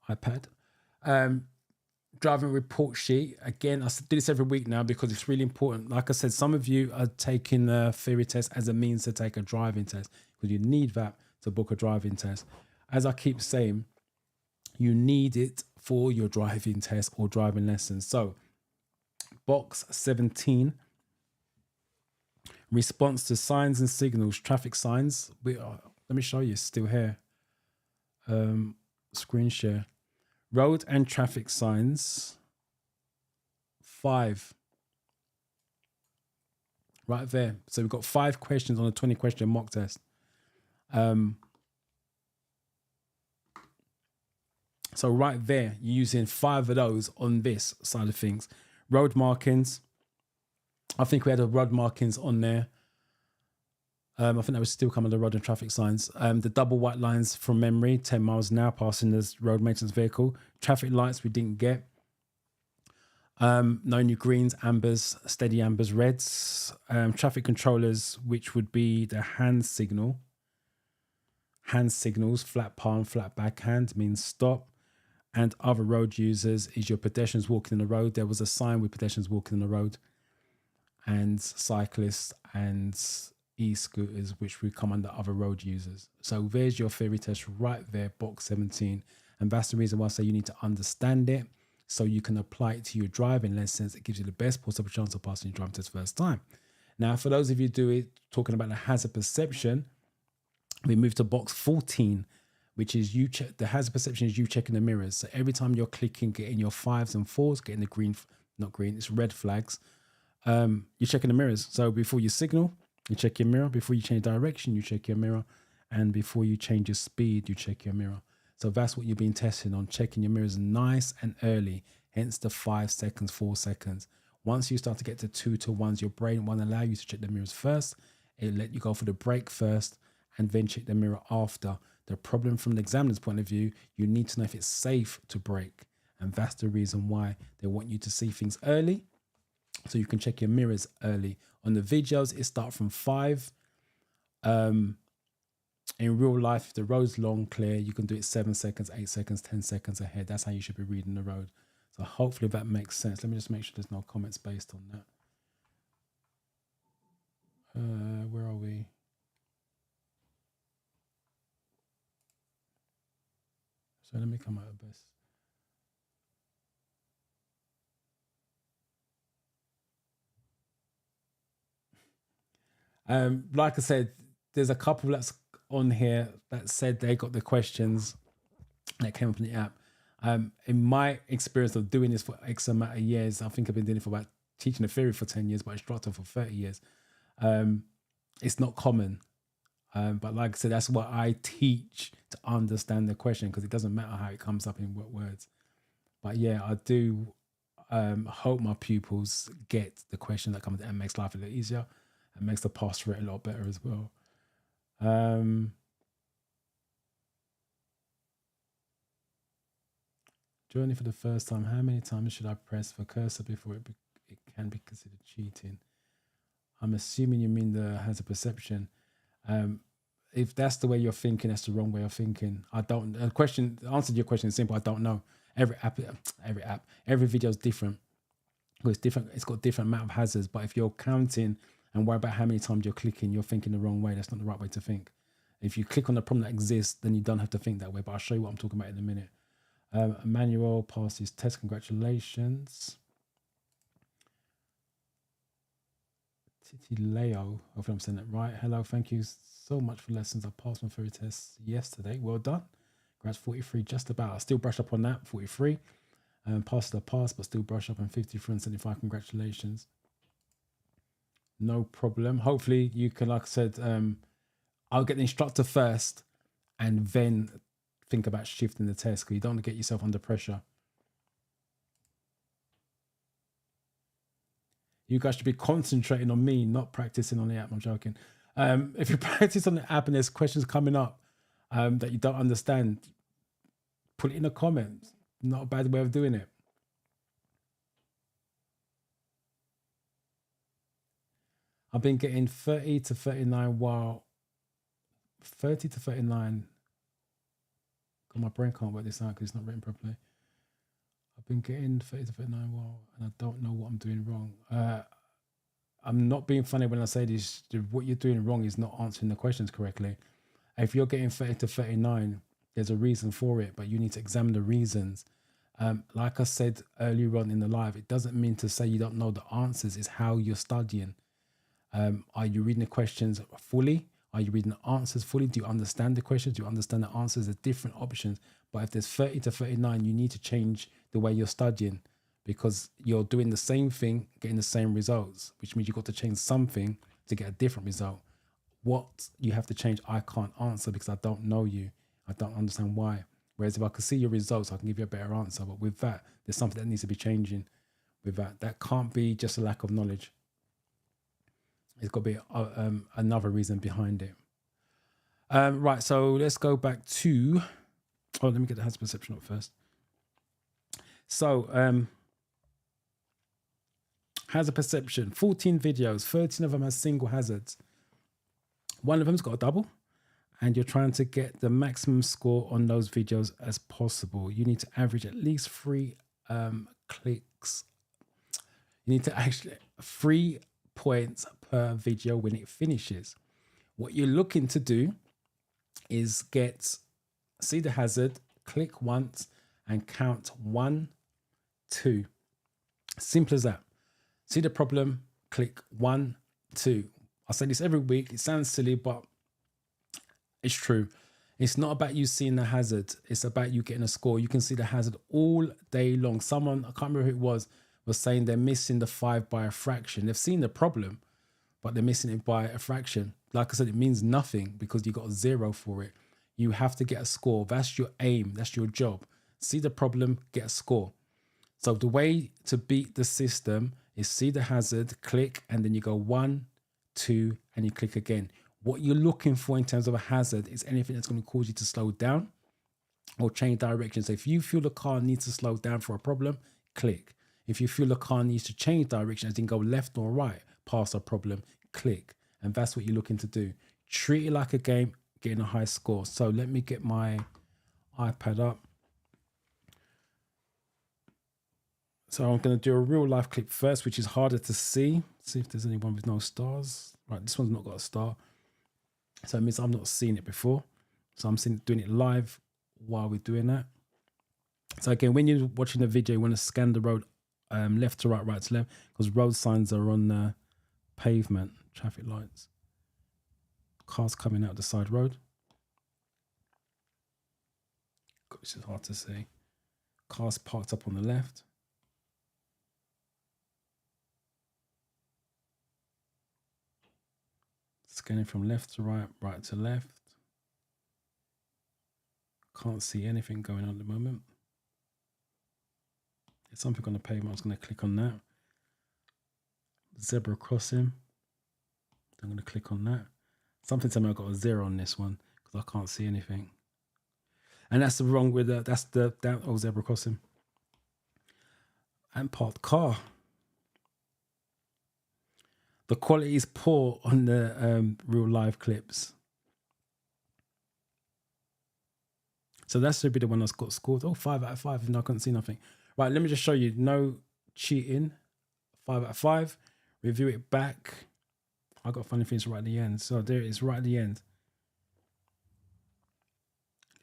iPad. Driving report sheet. Again, I do this every week now because it's really important. Like I said, some of you are taking the theory test as a means to take a driving test, because you need that to book a driving test. As I keep saying, you need it for your driving test or driving lessons. So box 17, response to signs and signals, traffic signs. Let me show you, it's still here. Screen share. Road and traffic signs, 5. Right there. So we've got 5 questions on a 20 question mock test. So right there, you're using 5 of those on this side of things. Road markings. I think we had the road markings on there. I think that was still coming the road and traffic signs. The double white lines from memory, 10 miles an hour passing this road maintenance vehicle. Traffic lights we didn't get. No new greens, ambers, steady ambers, reds. Traffic controllers, which would be the hand signal. Hand signals, flat palm, flat backhand means stop. And other road users is your pedestrians walking in the road. There was a sign with pedestrians walking in the road. And cyclists and e-scooters, which would come under other road users. So there's your theory test right there, box 17. And that's the reason why I say you need to understand it so you can apply it to your driving lessons. It gives you the best possible chance of passing your driving test first time. Now, for those of you talking about the hazard perception, we move to box 14, which is you check the hazard perception is you checking the mirrors. So every time you're clicking, getting your 5s and 4s, getting the green, not green, it's red flags. You're checking the mirrors. So before you signal, you check your mirror. Before you change direction, you check your mirror. And before you change your speed, you check your mirror. So that's what you've been testing on, checking your mirrors nice and early, hence the 5 seconds, 4 seconds. Once you start to get to 2 to 1s, your brain won't allow you to check the mirrors first. It'll let you go for the brake first and then check the mirror after. The problem from the examiner's point of view, you need to know if it's safe to brake. And that's the reason why they want you to see things early so you can check your mirrors early. On the videos, it starts from 5. In real life, if the road's long, clear, you can do it 7 seconds, 8 seconds, 10 seconds ahead. That's how you should be reading the road. So hopefully that makes sense. Let me just make sure there's no comments based on that. Where are we? So let me come out of this. Like I said, there's a couple that's on here that said they got the questions that came up in the app. In my experience of doing this for X amount of years, I think I've been doing it for about teaching the theory for 10 years, but instructor for 30 years. It's not common. But like I said, that's what I teach to understand the question, because it doesn't matter how it comes up in what words. But yeah, I do hope my pupils get the question that comes and makes life a little easier and makes the pass rate a lot better as well. Journey for the first time. How many times should I press the cursor before it can be considered cheating? I'm assuming you mean the hazard perception. If that's the way you're thinking, that's the wrong way of thinking. I don't. The answer to your question is simple. I don't know. Every video is different. It's different. It's got different amount of hazards. But if you're counting and worry about how many times you're clicking, you're thinking the wrong way. That's not the right way to think. If you click on the problem that exists, then you don't have to think that way. But I'll show you what I'm talking about in a minute. Emmanuel passed his test. Congratulations. Titi Leo, hopefully I'm saying that right. Hello, thank you so much for lessons. I passed my theory test yesterday. Well done. Congrats, 43, just about. I still brush up on that, 43. Passed the pass, but still brush up on 53 and 75. Congratulations. No problem. Hopefully you can, like I said, I'll get the instructor first and then think about shifting the test, because you don't want to get yourself under pressure. You guys should be concentrating on me, not practicing on the app. I'm joking. If you practice on the app and there's questions coming up that you don't understand, put it in the comments. Not a bad way of doing it. I've been getting 30 to 39 while 30 to 39. God, my brain can't work this out because it's not written properly. I've been getting 30 to 39 while, and I don't know what I'm doing wrong. I'm not being funny when I say this. What you're doing wrong is not answering the questions correctly. If you're getting 30 to 39, there's a reason for it, but you need to examine the reasons. Like I said earlier on in the live, it doesn't mean to say you don't know the answers. It's how you're studying. Are you reading the questions fully? Are you reading the answers fully? Do you understand the questions? Do you understand the answers? There's different options. But if there's 30 to 39, you need to change the way you're studying, because you're doing the same thing, getting the same results, which means you've got to change something to get a different result. What you have to change, I can't answer because I don't know you. I don't understand why. Whereas if I can see your results, I can give you a better answer. But with that, there's something that needs to be changing with that. That can't be just a lack of knowledge. It's got to be another reason behind it. Right, so let's go back to... Oh, let me get the hazard perception up first. So, hazard perception, 14 videos, 13 of them has single hazards. One of them's got a double, and you're trying to get the maximum score on those videos as possible. You need to average at least 3 clicks. You need to actually 3 points per video when it finishes. What you're looking to do is see the hazard, click once and count 1, 2. Simple as that. See the problem, click 1, 2. I say this every week. It sounds silly, but it's true. It's not about you seeing the hazard. It's about you getting a score. You can see the hazard all day long. Someone, I can't remember who it was saying they're missing the 5 by a fraction. They've seen the problem, but they're missing it by a fraction. Like I said, it means nothing because you got a 0 for it. You have to get a score. That's your aim. That's your job. See the problem, get a score. So the way to beat the system is see the hazard, click, and then you go 1, 2, and you click again. What you're looking for in terms of a hazard is anything that's going to cause you to slow down or change direction. So if you feel the car needs to slow down for a problem, click. If you feel the car needs to change direction, as in go left or right past a problem, click. And that's what you're looking to do. Treat it like a game, getting a high score. So let me get my iPad up. So I'm going to do a real life clip first, which is harder to see. See if there's anyone with no stars. Right, this one's not got a star. So it means I've not seen it before. So I'm doing it live while we're doing that. So again, when you're watching the video, you want to scan the road left to right, right to left, because road signs are on the pavement, traffic lights. Cars coming out the side road. God, this is hard to see. Cars parked up on the left. Scanning from left to right, right to left. Can't see anything going on at the moment. There's something on the pavement. I was going to click on that. Zebra crossing. I'm going to click on that. Something tells me I've got a 0 on this one because I can't see anything. And that's the wrong with the, that's the zebra crossing. And parked car. The quality is poor on the real live clips. So that should be the one that's got scored. Oh, 5 out of 5, even though I couldn't see nothing. Right, let me just show you. No cheating. 5 out of 5. Review it back. I got funny things right at the end. So there it is, right at the end.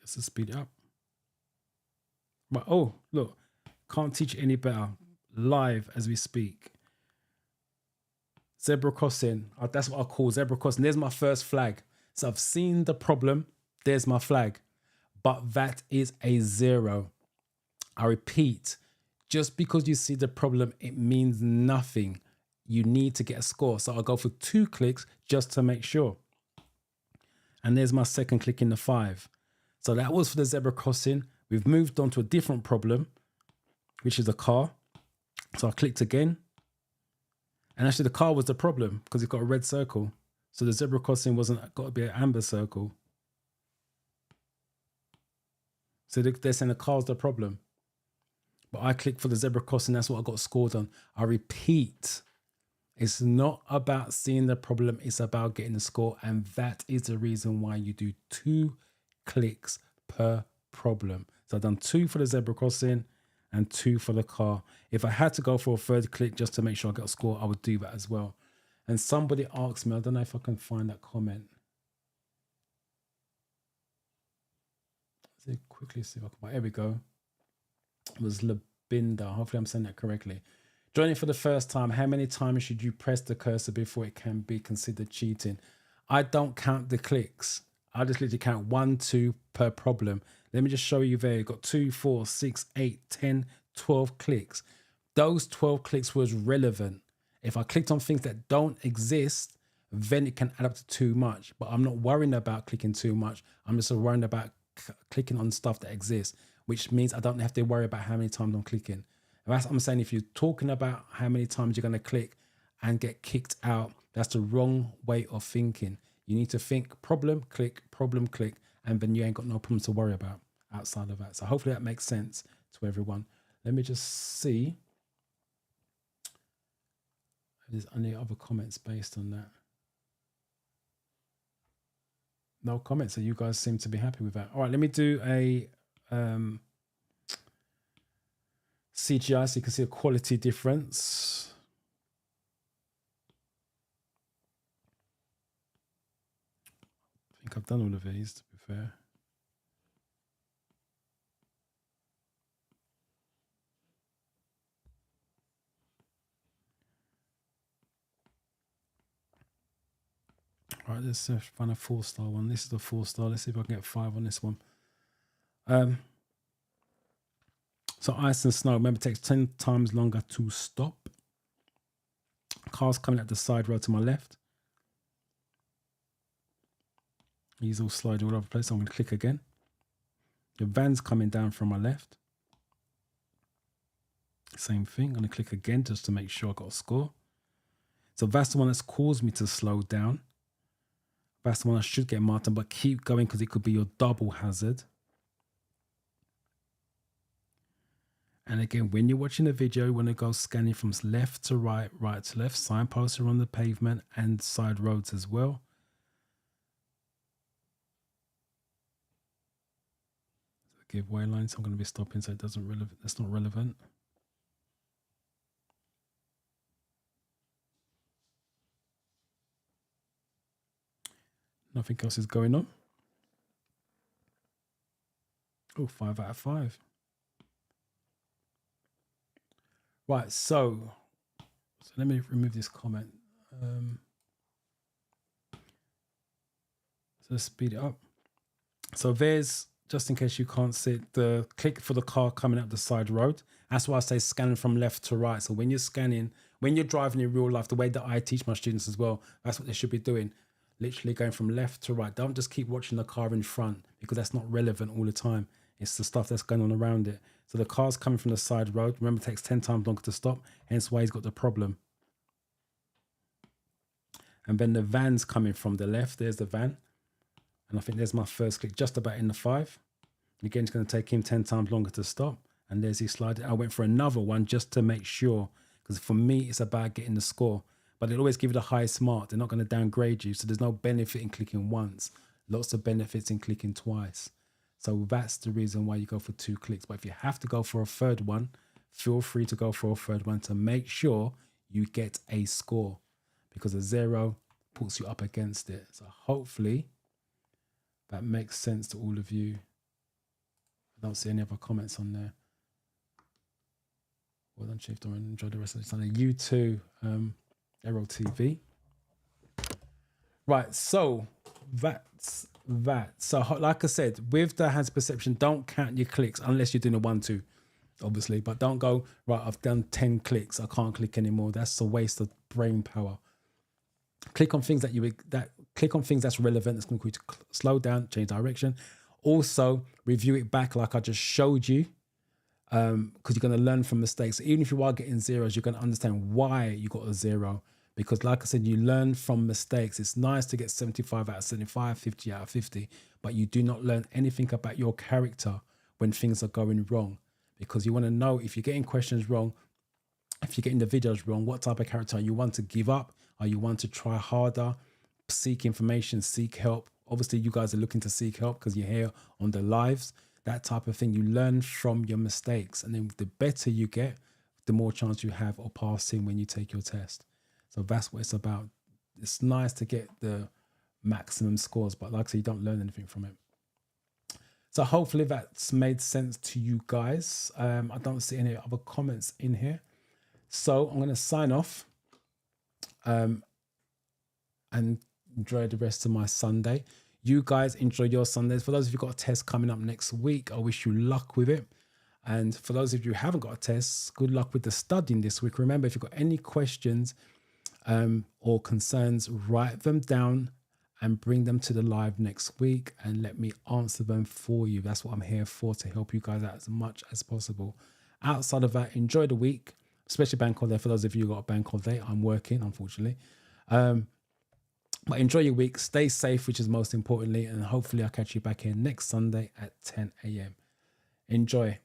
Let's just speed it up. But oh, look. Can't teach it any better. Live as we speak. Zebra crossing. That's what I call zebra crossing. There's my first flag. So I've seen the problem. There's my flag. But that is a 0. I repeat, just because you see the problem, it means nothing. You need to get a score. So I'll go for 2 clicks just to make sure. And there's my second click in the 5. So that was for the zebra crossing. We've moved on to a different problem, which is a car. So I clicked again. And actually the car was the problem because it's got a red circle. So the zebra crossing wasn't got to be an amber circle. So they're saying the car's the problem. But I clicked for the zebra crossing. That's what I got scored on. I repeat, it's not about seeing the problem. It's about getting the score. And that is the reason why you do 2 clicks per problem. So I've done 2 for the zebra crossing and 2 for the car. If I had to go for a 3rd click just to make sure I got a score, I would do that as well. And somebody asked me, I don't know if I can find that comment. Let's quickly see if I can. Here we go. It was Labinda. Hopefully I'm saying that correctly. Joining for the first time, how many times should you press the cursor before it can be considered cheating? I don't count the clicks. I just literally count 1, 2 per problem. Let me just show you there. You've got 2, 4, 6, 8, 10, 12 clicks. Those 12 clicks was relevant. If I clicked on things that don't exist, then it can add up to too much. But I'm not worrying about clicking too much. I'm just worrying about clicking on stuff that exists, which means I don't have to worry about how many times I'm clicking. And that's what I'm saying. If you're talking about how many times you're going to click and get kicked out, that's the wrong way of thinking. You need to think problem, click, and then you ain't got no problem to worry about outside of that. So hopefully that makes sense to everyone. Let me just see if there's any other comments based on that. No comments, so you guys seem to be happy with that. All right, let me do a CGI so you can see a quality difference. I think I've done all of these, to be fair. let's find a 4-star one. This is the 4-star. Let's see if I can get 5 on this one. So ice and snow. Remember, it takes 10 times longer to stop. Cars coming at the side road to my left. He's all sliding all over the place. So I'm going to click again. The van's coming down from my left. Same thing. I'm going to click again just to make sure I got a score. So that's the one that's caused me to slow down. That's the one I should get marked on, but keep going because it could be your double hazard. And again, when you're watching the video, you want to go scanning from left to right, right to left. Signposts are on the pavement and side roads as well. Giveaway line, so I'm going to be stopping so it doesn't relevant. That's not relevant. Nothing else is going on. Oh, 5 out of 5. Right, so let me remove this comment. So let's speed it up. So there's, just in case you can't see it, the click for the car coming up the side road. That's why I say scanning from left to right. So when you're scanning, when you're driving in real life, the way that I teach my students as well, that's what they should be doing. Literally going from left to right. Don't just keep watching the car in front because that's not relevant all the time. It's the stuff that's going on around it. So the car's coming from the side road. Remember, it takes 10 times longer to stop. Hence why he's got the problem. And then the van's coming from the left. There's the van. And I think there's my first click just about in the 5. Again, it's going to take him 10 times longer to stop. And there's his slide. I went for another one just to make sure. Because for me, it's about getting the score. But they'll always give you the highest mark. They're not going to downgrade you. So there's no benefit in clicking once. Lots of benefits in clicking twice. So that's the reason why you go for 2 clicks. But if you have to go for a third one, feel free to go for a third one to make sure you get a score. Because a 0 puts you up against it. So hopefully that makes sense to all of you. I don't see any other comments on there. Well done, Chief Dorian. Enjoy the rest of the Sunday. You too, Errol TV. Right, so that's that. So like I said, with the hands perception, don't count your clicks unless you're doing a 1-2, obviously. But don't go, right, I've done 10 clicks, I can't click anymore. That's a waste of brain power. Click on things click on things that's relevant. That's going to slow down, change direction. Also, review it back like I just showed you, because you're going to learn from mistakes. Even if you are getting zeros, you're going to understand why you got a 0. Because like I said, you learn from mistakes. It's nice to get 75 out of 75, 50 out of 50, but you do not learn anything about your character when things are going wrong. Because you want to know if you're getting questions wrong, if you're getting the videos wrong, what type of character are you? Want to give up? Are you want to try harder, seek information, seek help? Obviously, you guys are looking to seek help because you're here on the lives, that type of thing. You learn from your mistakes. And then the better you get, the more chance you have of passing when you take your test. So that's what it's about. It's nice to get the maximum scores, but like I said, you don't learn anything from it. So hopefully that's made sense to you guys. I don't see any other comments in here. So I'm going to sign off and enjoy the rest of my Sunday. You guys enjoy your Sundays. For those of you who've got a test coming up next week, I wish you luck with it. And for those of you who haven't got a test, good luck with the studying this week. Remember, if you've got any questions or concerns, write them down and bring them to the live next week and let me answer them for you. That's what I'm here for, to help you guys out as much as possible. Outside of that, enjoy the week, especially bank holiday. For those of you who got a bank holiday, I'm working, unfortunately. But enjoy your week, stay safe, which is most importantly, and hopefully I'll catch you back here next Sunday at 10 a.m. Enjoy.